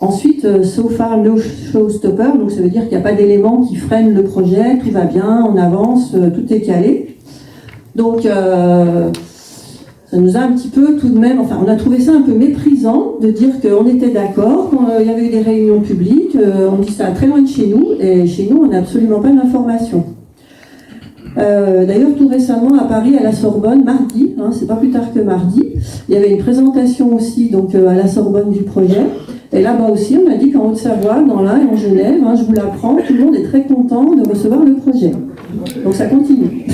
Ensuite, so far no showstopper, donc ça veut dire qu'il n'y a pas d'éléments qui freinent le projet, tout va bien, on avance, tout est calé. Donc, ça nous a un petit peu tout de même, enfin on a trouvé ça un peu méprisant de dire qu'on était d'accord, qu'il y avait eu des réunions publiques, on dit ça très loin de chez nous, et chez nous on n'a absolument pas d'informations. D'ailleurs tout récemment à Paris, à la Sorbonne, mardi, hein, c'est pas plus tard que mardi, il y avait une présentation aussi donc, à la Sorbonne du projet, et là-bas aussi on a dit qu'en Haute-Savoie, dans l'Ain et en Genève, hein, je vous l'apprends, tout le monde est très content de recevoir le projet. Donc ça continue.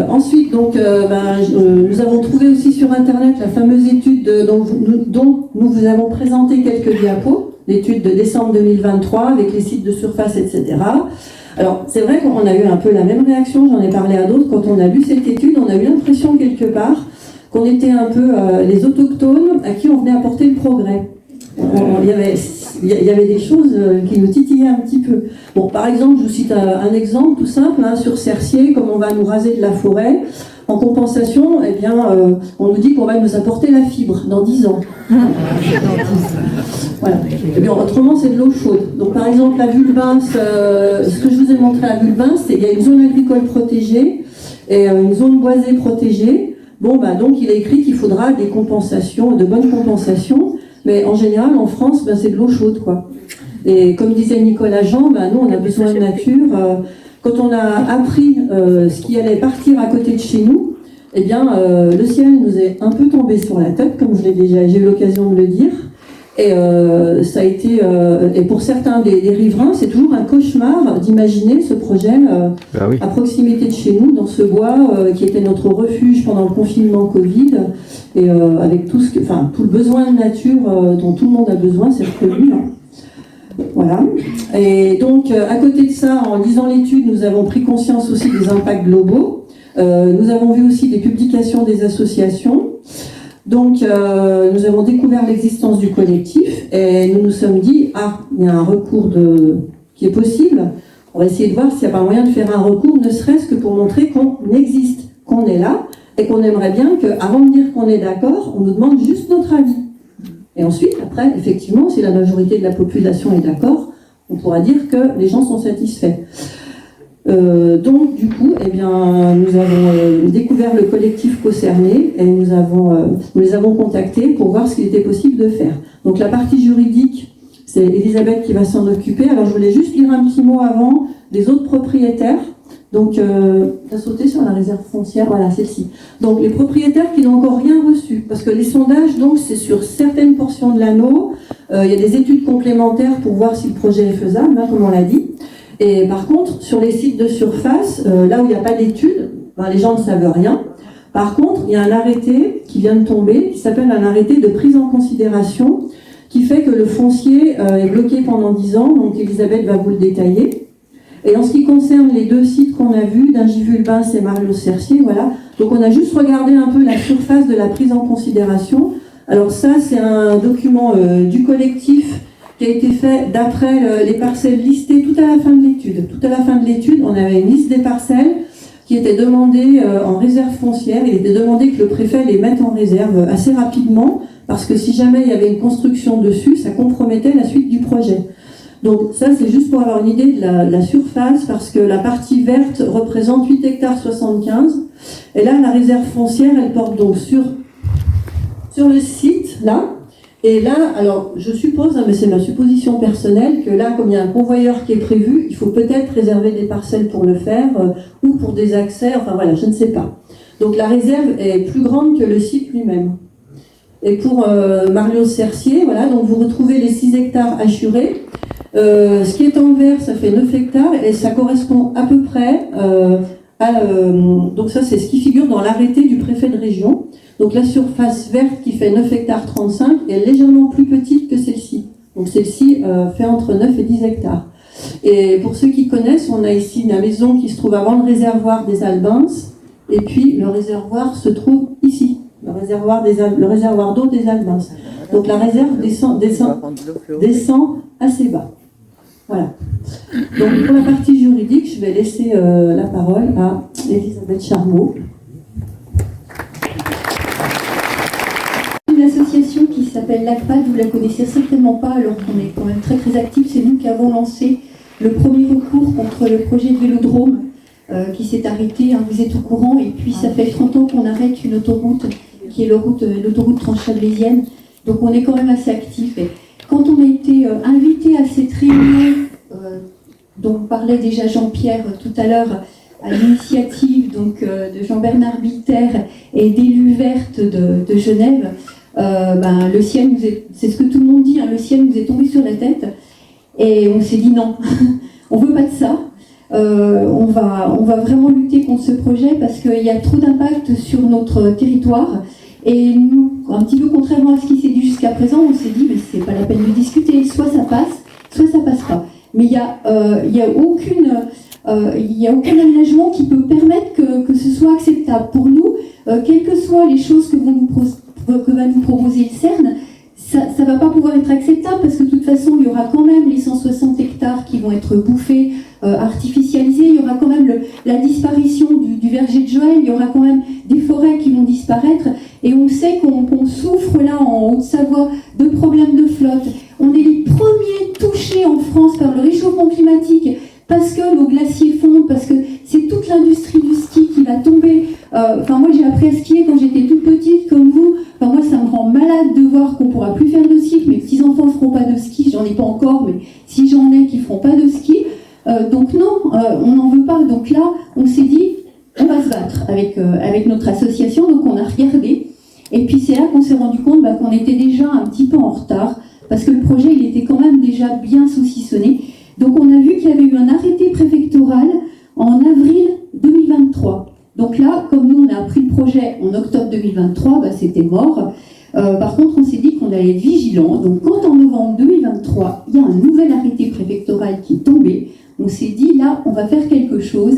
Ensuite, donc, nous avons trouvé aussi sur Internet la fameuse étude dont nous vous avons présenté quelques diapos, l'étude de décembre 2023 avec les sites de surface, etc. Alors, c'est vrai qu'on a eu un peu la même réaction, j'en ai parlé à d'autres, quand on a lu cette étude, on a eu l'impression quelque part qu'on était un peu les autochtones à qui on venait apporter le progrès. Il y avait des choses qui nous titillaient un petit peu. Bon, par exemple, je vous cite un exemple tout simple, hein, sur Cercier, comme on va nous raser de la forêt. En compensation, eh bien, on nous dit qu'on va nous apporter la fibre dans 10 ans. Voilà. Et bien, autrement, c'est de l'eau chaude. Donc, par exemple, la Vulbins, ce que je vous ai montré à Vulbins, c'est qu'il y a une zone agricole protégée et une zone boisée protégée. Bon, bah, donc, il est écrit qu'il faudra des compensations, de bonnes compensations. Mais en général, en France, ben, c'est de l'eau chaude, quoi. Et comme disait Nicolas Jean, ben, nous, on a besoin de nature. Quand on a appris ce qui allait partir à côté de chez nous, eh bien, le ciel nous est un peu tombé sur la tête, comme j'ai eu l'occasion de le dire. Et ça a été, et pour certains des riverains, c'est toujours un cauchemar d'imaginer ce projet à proximité de chez nous, dans ce bois qui était notre refuge pendant le confinement Covid, et avec tout le besoin de nature dont tout le monde a besoin, c'est prévu. Hein. Voilà. Et donc, à côté de ça, en lisant l'étude, nous avons pris conscience aussi des impacts globaux. Nous avons vu aussi des publications des associations. Donc, nous avons découvert l'existence du collectif et nous nous sommes dit, il y a un recours qui est possible. On va essayer de voir s'il n'y a pas moyen de faire un recours, ne serait-ce que pour montrer qu'on existe, qu'on est là et qu'on aimerait bien qu'avant de dire qu'on est d'accord, on nous demande juste notre avis. Et ensuite, après, effectivement, si la majorité de la population est d'accord, on pourra dire que les gens sont satisfaits. Donc, du coup, eh bien, nous avons découvert le collectif concerné et nous les avons contactés pour voir ce qu'il était possible de faire. Donc, la partie juridique, c'est Elisabeth qui va s'en occuper. Alors, je voulais juste lire un petit mot avant des autres propriétaires. Donc, tu as sauté sur la réserve foncière, voilà, celle-ci. Donc, les propriétaires qui n'ont encore rien reçu, parce que les sondages, donc, c'est sur certaines portions de l'anneau, Il y a des études complémentaires pour voir si le projet est faisable, comme on l'a dit. Et par contre, sur les sites de surface, là où il n'y a pas d'études, les gens ne savent rien. Par contre, il y a un arrêté qui vient de tomber, qui s'appelle un arrêté de prise en considération, qui fait que le foncier est bloqué pendant 10 ans, donc Elisabeth va vous le détailler. Et en ce qui concerne les 2 sites qu'on a vus, Dingivulbins et Marlios-Cercier, voilà. Donc on a juste regardé un peu la surface de la prise en considération. Alors ça, c'est un document du collectif qui a été fait d'après les parcelles listées tout à la fin de l'étude. Tout à la fin de l'étude, on avait une liste des parcelles qui étaient demandées en réserve foncière. Il était demandé que le préfet les mette en réserve assez rapidement, parce que si jamais il y avait une construction dessus, ça compromettait la suite du projet. Donc ça, c'est juste pour avoir une idée de la surface, parce que la partie verte représente 8 hectares 75. Et là, la réserve foncière, elle porte donc sur le site, là. Et là, alors, je suppose, mais c'est ma supposition personnelle, que là, comme il y a un convoyeur qui est prévu, il faut peut-être réserver des parcelles pour le faire, ou pour des accès, enfin voilà, je ne sais pas. Donc la réserve est plus grande que le site lui-même. Et pour Marlios-Cercier, voilà, donc vous retrouvez les 6 hectares assurés. Ce qui est en vert, ça fait 9 hectares, et ça correspond à peu près donc ça, c'est ce qui figure dans l'arrêté du préfet de région. Donc la surface verte qui fait 9 hectares 35 est légèrement plus petite que celle-ci. Donc celle-ci fait entre 9 et 10 hectares. Et pour ceux qui connaissent, on a ici la maison qui se trouve avant le réservoir des Albins, et puis le réservoir se trouve ici, le réservoir d'eau des Albins. Donc la réserve descend assez bas. Voilà. Donc pour la partie juridique, je vais laisser la parole à Elisabeth Charmeau. Une association qui s'appelle l'ACPAD, vous la connaissez certainement pas alors qu'on est quand même très très actifs. C'est nous qui avons lancé le premier recours contre le projet de vélodrome qui s'est arrêté, hein, vous êtes au courant, et puis ça fait 30 ans qu'on arrête une autoroute qui est l'autoroute transchablaisienne. Donc on est quand même assez actifs. Et quand on a été invité à cette réunion dont parlait déjà Jean-Pierre tout à l'heure, à l'initiative donc de Jean-Bernard Biter et d'Élus Vertes de Genève, le ciel nous est, c'est ce que tout le monde dit, hein, le ciel nous est tombé sur la tête et on s'est dit non, on veut pas de ça. On va vraiment lutter contre ce projet parce qu'il y a trop d'impact sur notre territoire. Et nous, un petit peu contrairement à ce qui s'est dit jusqu'à présent, on s'est dit mais c'est pas la peine de discuter, soit ça passe pas. Mais il y a aucun aménagement qui peut permettre que ce soit acceptable pour nous, quelles que soient les choses que va nous proposer le CERN. Ça va pas pouvoir être acceptable parce que de toute façon il y aura quand même les 160 hectares qui vont être bouffés, artificialisés, il y aura quand même la disparition du verger de Joël, il y aura quand même des forêts qui vont disparaître et on sait qu'on souffre là en Haute-Savoie de problèmes de flotte. On est les premiers touchés en France par le réchauffement climatique parce que nos glaciers fondent, parce que c'est toute l'industrie du ski qui va tomber. Moi j'ai appris à skier quand j'étais toute petite comme vous. Moi ça me rend malade de voir qu'on pourra plus faire de ski, que mes petits-enfants feront pas de ski, j'en ai pas encore, mais si j'en ai qui feront pas de ski. Donc non, on n'en veut pas. Donc là, on s'est dit, on va se battre avec notre association, donc on a regardé. Et puis c'est là qu'on s'est rendu compte qu'on était déjà un petit peu en retard, parce que le projet il était quand même déjà bien saucissonné. Donc on a vu qu'il y avait eu un arrêté préfectoral en avril 2023. Donc là, comme nous on a appris le projet en octobre 2023, c'était mort. Par contre, on s'est dit qu'on allait être vigilants. Donc quand en novembre 2023, il y a un nouvel arrêté préfectoral qui est tombé, on s'est dit là, on va faire quelque chose.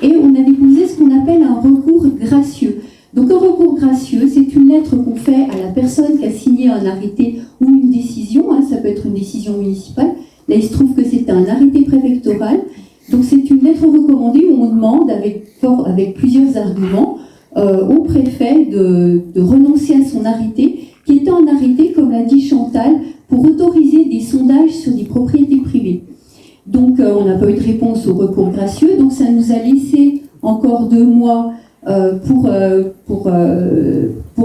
Et on a déposé ce qu'on appelle un recours gracieux. Donc un recours gracieux, c'est une lettre qu'on fait à la personne qui a signé un arrêté ou une décision, ça peut être une décision municipale. Là, il se trouve que c'est un arrêté préfectoral. Donc c'est une lettre recommandée où on demande, avec plusieurs arguments, au préfet de renoncer à son arrêté, qui était un arrêté, comme l'a dit Chantal, pour autoriser des sondages sur des propriétés privées. Donc on n'a pas eu de réponse au recours gracieux, donc ça nous a laissé encore 2 mois pour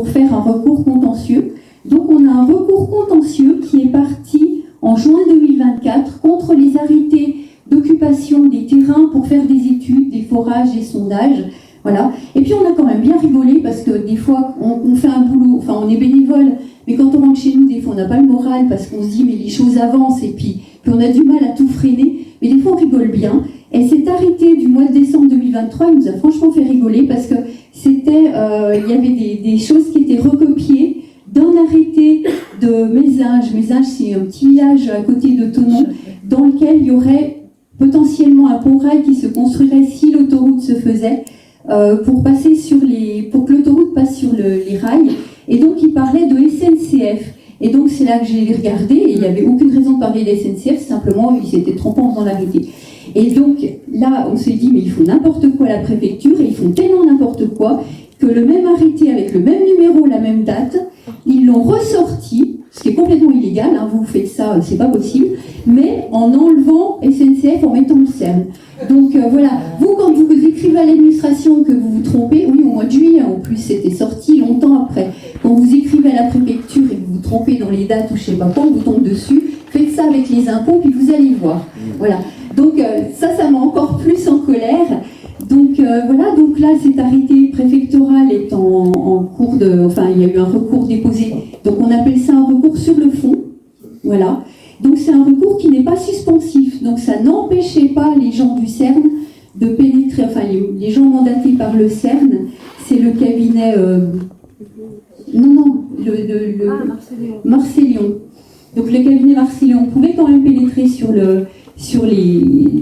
faire un recours contentieux. Donc on a un recours contentieux qui est parti en juin 2024 contre les arrêtés d'occupation des terrains pour faire des études, des forages, des sondages. Voilà. Et puis on a quand même bien rigolé parce que des fois on fait un boulot, on est bénévole, mais quand on rentre chez nous, des fois, on n'a pas le moral parce qu'on se dit, mais les choses avancent et puis on a du mal à tout freiner. Mais des fois, on rigole bien. Et cet arrêté du mois de décembre 2023, il nous a franchement fait rigoler parce que c'était, il y avait des choses qui étaient recopiées d'un arrêté de Mézinges. Mézinges, c'est un petit village à côté de Thonon, dans lequel il y aurait potentiellement un pont-rail qui se construirait si l'autoroute se faisait, pour que l'autoroute passe sur les rails. Et donc, il parlait de SNCF. Et donc, c'est là que j'ai regardé, et il n'y avait aucune raison de parler de SNCF, simplement, il s'était trompé dans l'arrêté. Et donc, là, on s'est dit, mais ils font n'importe quoi à la préfecture, et ils font tellement n'importe quoi, que le même arrêté, avec le même numéro, la même date, ils l'ont ressorti, ce qui est complètement illégal, hein, vous faites ça, c'est pas possible, mais en enlevant SNCF, en mettant le CERN. Donc voilà, vous quand vous écrivez à l'administration que vous vous trompez, oui au mois de juillet en plus, c'était sorti longtemps après, quand vous écrivez à la préfecture et que vous vous trompez dans les dates ou je sais pas quoi, on vous tombe dessus, faites ça avec les impôts puis vous allez voir. Voilà, donc ça m'a encore plus en colère. Donc voilà, donc là cet arrêté préfectoral est en cours de... Enfin, il y a eu un recours déposé, donc on appelle ça un recours sur le fond, voilà. Donc c'est un recours qui n'est pas suspensif, donc ça n'empêchait pas les gens du CERN de pénétrer, enfin les gens mandatés par le CERN, c'est le cabinet... Marcellion. Donc le cabinet Marcellion pouvait quand même pénétrer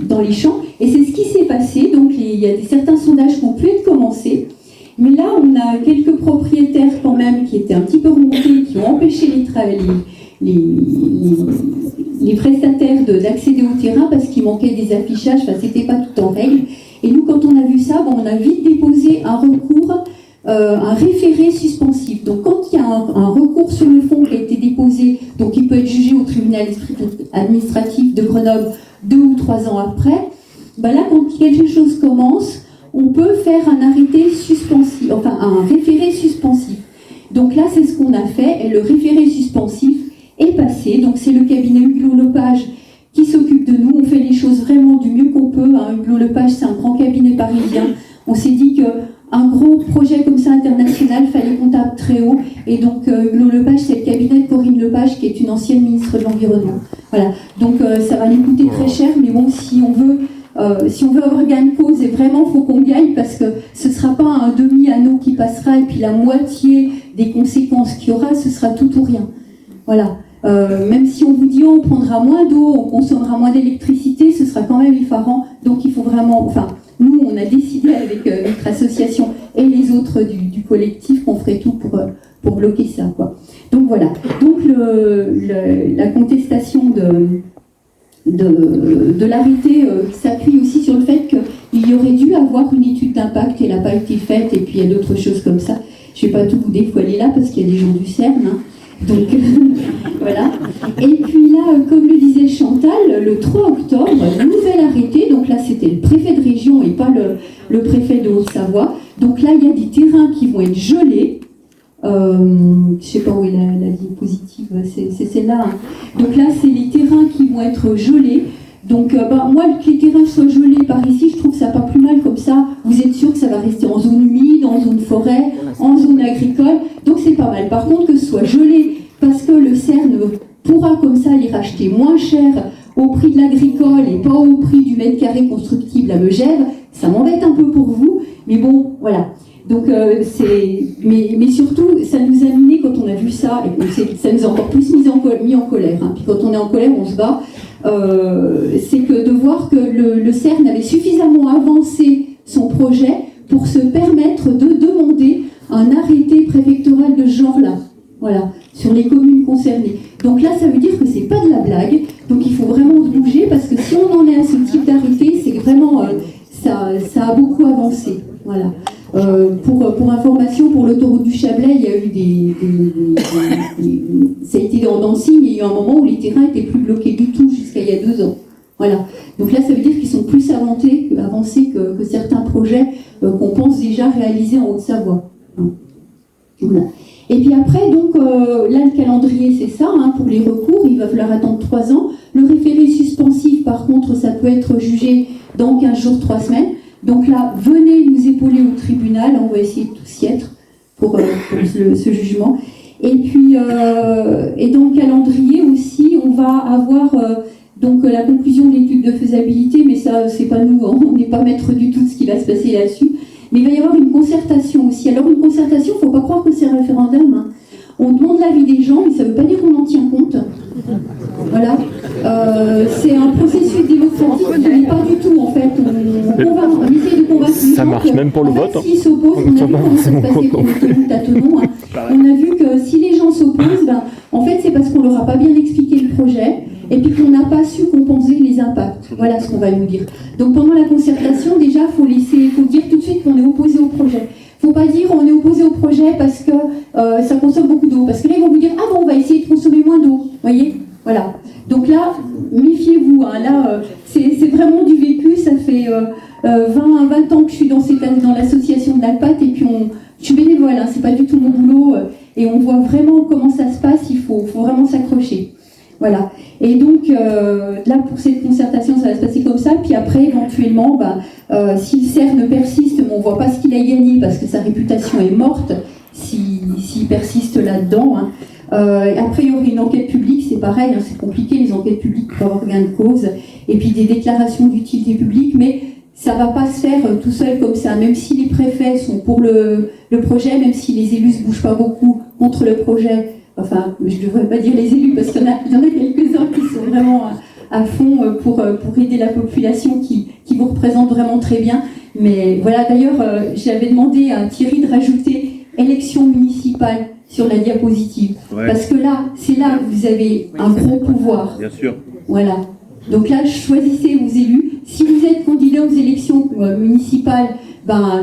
dans les champs, et c'est ce qui s'est passé. Donc il y a certains sondages qui ont pu être commencés, mais là on a quelques propriétaires quand même qui étaient un petit peu remontés, qui ont empêché les prestataires d'accéder au terrain parce qu'il manquait des affichages, enfin c'était pas tout en règle. Et nous quand on a vu ça, on a vite déposé un recours, un référé suspensif. Donc quand il y a un recours sur le fond qui a été déposé, donc il peut être jugé au tribunal administratif de Grenoble 2 ou 3 ans après, là quand quelque chose commence, on peut faire un arrêté suspensif, enfin un référé suspensif. Donc là c'est ce qu'on a fait, et le référé suspensif est passé. Donc c'est le cabinet Hugues-Lepage qui s'occupe de nous. On fait les choses vraiment du mieux qu'on peut. Hugues-Lepage, c'est un grand cabinet parisien. On s'est dit qu'un gros projet comme ça international, fallait qu'on tape très haut. Et donc Hugues-Lepage, c'est le cabinet de Corinne Lepage, qui est une ancienne ministre de l'Environnement. Voilà. Donc ça va nous coûter très cher, mais bon, si on veut avoir gain de cause, et vraiment faut qu'on gagne, parce que ce ne sera pas un demi-anneau qui passera et puis la moitié des conséquences qu'il y aura, ce sera tout ou rien. Voilà. Même si on vous dit on prendra moins d'eau, on consommera moins d'électricité, ce sera quand même effarant. Donc il faut vraiment... Enfin, nous, on a décidé avec notre association et les autres du collectif qu'on ferait tout pour bloquer ça, quoi. Donc voilà. Donc la contestation de l'arrêté s'appuie aussi sur le fait qu'il y aurait dû avoir une étude d'impact, et elle n'a pas été faite, et puis il y a d'autres choses comme ça. Je ne vais pas tout vous dévoiler là, parce qu'il y a des gens du CERN, hein. Donc voilà. Et puis là, comme le disait Chantal, le 3 octobre, nouvel arrêté. Donc là, c'était le préfet de région et pas le préfet de Haute-Savoie. Donc là, il y a des terrains qui vont être gelés. Je ne sais pas où est la diapositive, c'est celle-là. Hein. Donc là, c'est les terrains qui vont être gelés. Donc moi, que les terrains soient gelés par ici, je trouve ça pas plus mal comme ça. Vous êtes sûr que ça va rester en zone humide, en zone forêt, en zone agricole. Donc c'est pas mal. Par contre, que ce soit gelé, parce que le CERN pourra comme ça les racheter moins cher au prix de l'agricole et pas au prix du mètre carré constructible à Megève, ça m'embête un peu pour vous. Mais bon, voilà. Donc mais surtout, ça nous a miné quand on a vu ça, et ça nous a encore plus mis en colère. Hein. Puis quand on est en colère, on se bat. C'est que de voir que le CERN avait suffisamment avancé son projet pour se permettre de demander un arrêté préfectoral de ce genre-là, voilà, sur les communes concernées. Donc là, ça veut dire que c'est pas de la blague. Donc il faut vraiment se bouger, parce que si on en est à ce type d'arrêté, c'est que vraiment ça a beaucoup avancé. Voilà. Pour information, pour l'autoroute du Chablais, il y a eu ça a été dans le signe, il y a eu un moment où les terrains étaient plus bloqués du tout jusqu'à il y a 2 ans. Voilà. Donc là, ça veut dire qu'ils sont plus avancés que certains projets qu'on pense déjà réaliser en Haute-Savoie. Voilà. Et puis après, donc, là, le calendrier, c'est ça, hein, pour les recours, il va falloir attendre 3 ans. Le référé suspensif, par contre, ça peut être jugé dans 15 jours, 3 semaines. Donc là, venez nous épauler au tribunal, on va essayer de tous y être pour ce jugement. Et puis, va avoir donc la conclusion de l'étude de faisabilité, mais ça, c'est pas nous, on n'est pas maître du tout de ce qui va se passer là-dessus. Mais il va y avoir une concertation aussi. Alors une concertation, il ne faut pas croire que c'est un référendum, hein. On demande l'avis des gens, mais ça ne veut pas dire qu'on en tient compte. Voilà. C'est un processus démocratique qui n'est pas du tout, en fait. On essaie de convaincre les gens. Ça marche même pour le vote. S'ils s'opposent, on a vu comment ça se passait pour le tâtonnement. On a vu que si les gens s'opposent, en fait, c'est parce qu'on ne leur a pas bien expliqué le projet et puis qu'on n'a pas su compenser les impacts. Voilà ce qu'on va nous dire. Donc pendant la concertation, déjà, il faut dire tout de suite qu'on est opposé au projet. Il ne faut pas dire on est opposé au projet parce que ça consomme beaucoup d'eau. Parce que là, ils vont vous dire ah bon, on va essayer de consommer moins d'eau. Vous voyez? Voilà. Donc là, méfiez-vous. Hein. Là, c'est vraiment du vécu. Ça fait 20 ans que je suis dans l'association de l'ACPAT et puis je suis bénévole. Hein. C'est pas du tout mon boulot. Et on voit vraiment comment ça se passe. Il faut vraiment s'accrocher. Voilà. Et donc, là, pour cette concertation, ça va se passer comme ça. Puis après, éventuellement, si le CERN persiste, mais on ne voit pas ce qu'il a gagné parce que sa réputation est morte, s'il persiste là-dedans. Hein. Après, il y aurait une enquête publique, c'est pareil, hein, c'est compliqué, les enquêtes publiques pour avoir gain de cause. Et puis des déclarations d'utilité publique, mais ça ne va pas se faire tout seul comme ça. Même si les préfets sont pour le projet, même si les élus ne se bougent pas beaucoup contre le projet, enfin, je ne devrais pas dire les élus, parce qu'il y en a quelques-uns qui sont vraiment à fond pour aider la population, qui vous représente vraiment très bien. Mais voilà, d'ailleurs, j'avais demandé à Thierry de rajouter élection municipale sur la diapositive. Ouais. Parce que là, c'est là que vous avez un gros pouvoir. Bien sûr. Voilà. Donc là, choisissez vos élus. Si vous êtes candidat aux élections municipales,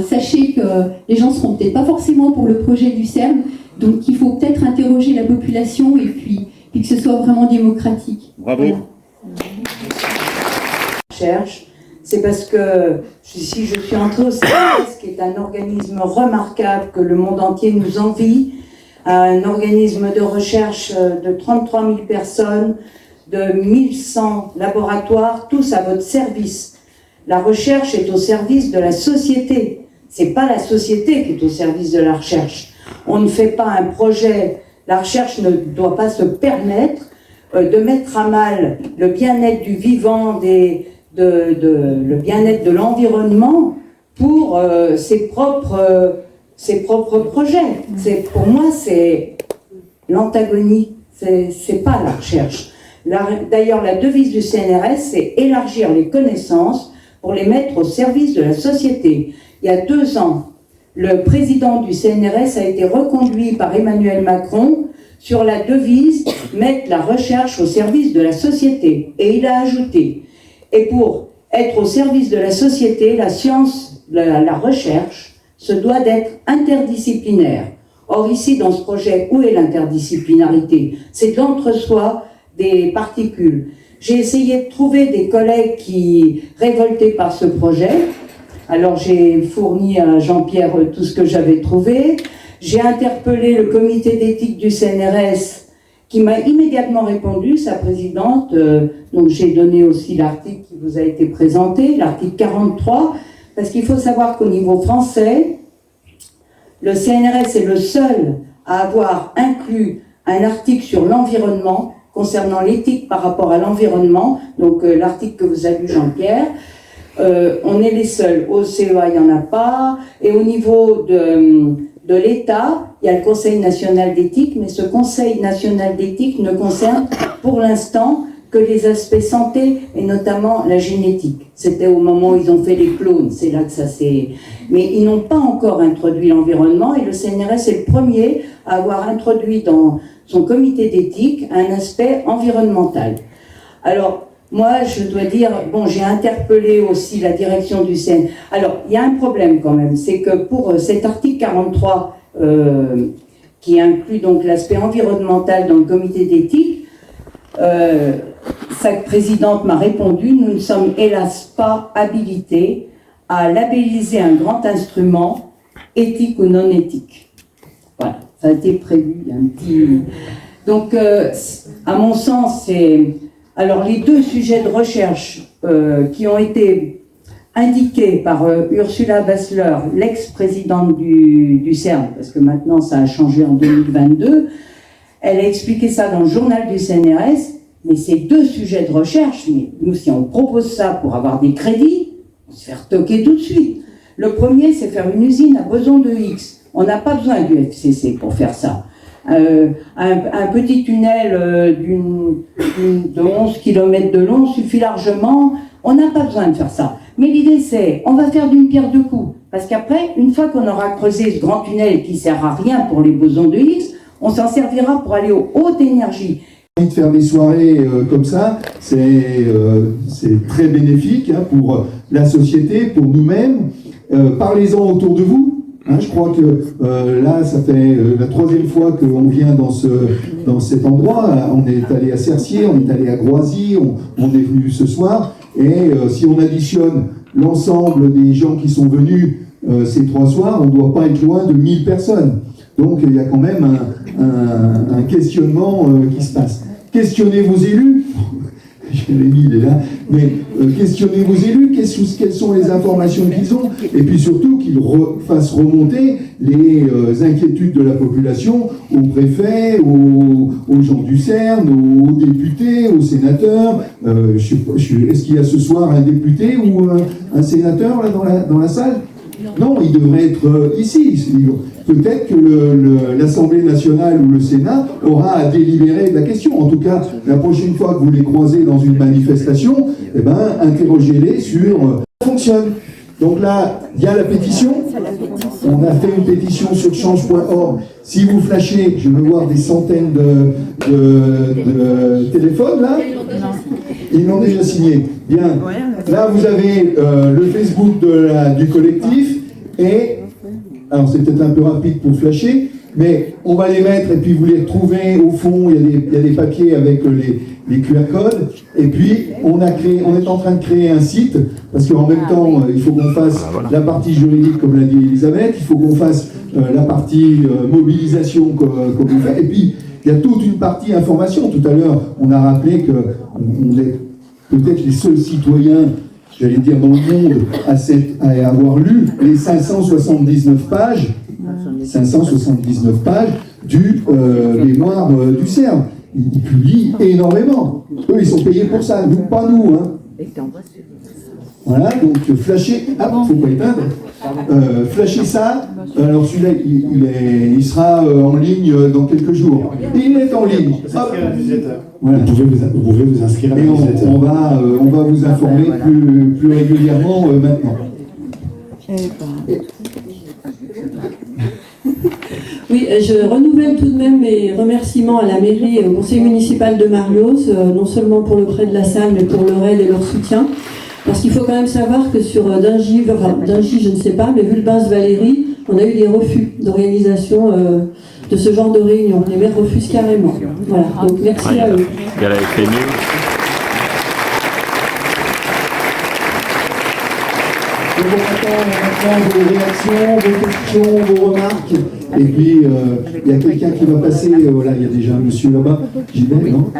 sachez que les gens ne seront peut-être pas forcément pour le projet du CERN. Donc il faut peut-être interroger la population et puis que ce soit vraiment démocratique. Bravo. Voilà. C'est parce que si je suis entrée au CNRS, qui est un organisme remarquable que le monde entier nous envie, un organisme de recherche de 33 000 personnes, de 1100 laboratoires, tous à votre service. La recherche est au service de la société. C'est pas la société qui est au service de la recherche. On ne fait pas un projet, la recherche ne doit pas se permettre de mettre à mal le bien-être du vivant, le bien-être de l'environnement pour ses propres projets. Pour moi, c'est l'antagonie, c'est pas la recherche. D'ailleurs, la devise du CNRS, c'est élargir les connaissances pour les mettre au service de la société. Il y a 2 ans, le président du CNRS a été reconduit par Emmanuel Macron sur la devise « Mettre la recherche au service de la société ». Et il a ajouté « Et pour être au service de la société, la science, la recherche, se doit d'être interdisciplinaire ». Or ici, dans ce projet, où est l'interdisciplinarité? C'est de l'entre-soi des particules. J'ai essayé de trouver des collègues qui révoltaient par ce projet. Alors j'ai fourni à Jean-Pierre tout ce que j'avais trouvé. J'ai interpellé le comité d'éthique du CNRS qui m'a immédiatement répondu, sa présidente. Donc j'ai donné aussi l'article qui vous a été présenté, l'article 43, parce qu'il faut savoir qu'au niveau français, le CNRS est le seul à avoir inclus un article sur l'environnement concernant l'éthique par rapport à l'environnement, donc l'article que vous avez lu Jean-Pierre. On est les seuls. Au CEA, il n'y en a pas. Et au niveau de l'État, il y a le Conseil national d'éthique, mais ce Conseil national d'éthique ne concerne pour l'instant que les aspects santé et notamment la génétique. C'était au moment où ils ont fait les clones, c'est là que ça s'est... Mais ils n'ont pas encore introduit l'environnement et le CNRS est le premier à avoir introduit dans son comité d'éthique un aspect environnemental. Alors, moi, je dois dire, bon, j'ai interpellé aussi la direction du CN. Alors, il y a un problème quand même, c'est que pour cet article 43, qui inclut donc l'aspect environnemental dans le comité d'éthique, sa présidente m'a répondu, nous ne sommes hélas pas habilités à labelliser un grand instrument, éthique ou non éthique. Voilà, ça a été prévu, il y a un petit... Donc, à mon sens, c'est... Alors, les 2 sujets de recherche qui ont été indiqués par Ursula Bassler, l'ex-présidente du CERN, parce que maintenant ça a changé en 2022, elle a expliqué ça dans le journal du CNRS, Mais ces deux sujets de recherche, mais nous, si on propose ça pour avoir des crédits, on se fait retoquer tout de suite. Le premier, c'est faire une usine à boson de Higgs. On n'a pas besoin du FCC pour faire ça. Un petit tunnel de 11 km de long suffit largement. On n'a pas besoin de faire ça. Mais l'idée, c'est, on va faire d'une pierre deux coups. Parce qu'après, une fois qu'on aura creusé ce grand tunnel qui sert à rien pour les bosons de Higgs, on s'en servira pour aller aux hautes énergies. De faire des soirées comme ça, c'est très bénéfique pour la société, pour nous-mêmes. Parlez-en autour de vous. Hein, je crois que là, ça fait la troisième fois qu'on vient dans cet endroit. On est allé à Cercier, on est allé à Groisy, on est venu ce soir. Et si on additionne l'ensemble des gens qui sont venus ces 3 soirs, on ne doit pas être loin de 1000 personnes. Donc il y a quand même un questionnement qui se passe. Questionnez vos élus. Jérémy, il est là. Mais questionnez vos élus, quelles sont les informations qu'ils ont, et puis surtout qu'ils fassent remonter les inquiétudes de la population aux préfets, aux gens du CERN, aux députés, aux sénateurs. Est-ce qu'il y a ce soir un député ou un sénateur là, dans la salle? Non, il devrait être ici. Peut-être que l'Assemblée nationale ou le Sénat aura à délibérer de la question. En tout cas, la prochaine fois que vous les croisez dans une manifestation, eh ben, interrogez-les sur ça fonctionne. Donc là, il y a la pétition. On a fait une pétition sur change.org. Si vous flashez, je vais voir des centaines de téléphones là. Ils l'ont déjà signé. Bien. Là, vous avez le Facebook du collectif et, alors c'est peut-être un peu rapide pour flasher, mais on va les mettre et puis vous les retrouvez au fond, il y a des papiers avec les QR codes. Et puis, on est en train de créer un site, parce qu'en même temps, il faut qu'on fasse la partie juridique, comme l'a dit Elisabeth, il faut qu'on fasse la partie mobilisation, comme on fait, et puis il y a toute une partie information. Tout à l'heure, on a rappelé qu'on est peut-être les seuls citoyens, j'allais dire dans le monde, à avoir lu les 579 pages du mémoire du CERN. Ils publient énormément. Eux, ils sont payés pour ça, nous, pas nous. Hein. Voilà, donc flasher. Ah, faut pas éteindre. Flasher ça. Alors celui-là, il sera en ligne dans quelques jours. Il est en ligne. Voilà. Vous pouvez vous inscrire à la newsletter. On va vous informer plus régulièrement maintenant. Oui, je renouvelle tout de même mes remerciements à la mairie et au conseil municipal de Marioz, non seulement pour le prêt de la salle, mais pour leur aide et leur soutien. Parce qu'il faut quand même savoir que sur Dingy, je ne sais pas, mais Vulbens-Valérie, on a eu des refus d'organisation de ce genre de réunion. Les maires refusent carrément. Voilà, donc merci à eux. Il y a la FNU. On attend vos réactions, vos questions, vos remarques. Et puis, il y a quelqu'un qui va passer. Voilà, il y a déjà un monsieur là-bas. J'y vais, non ?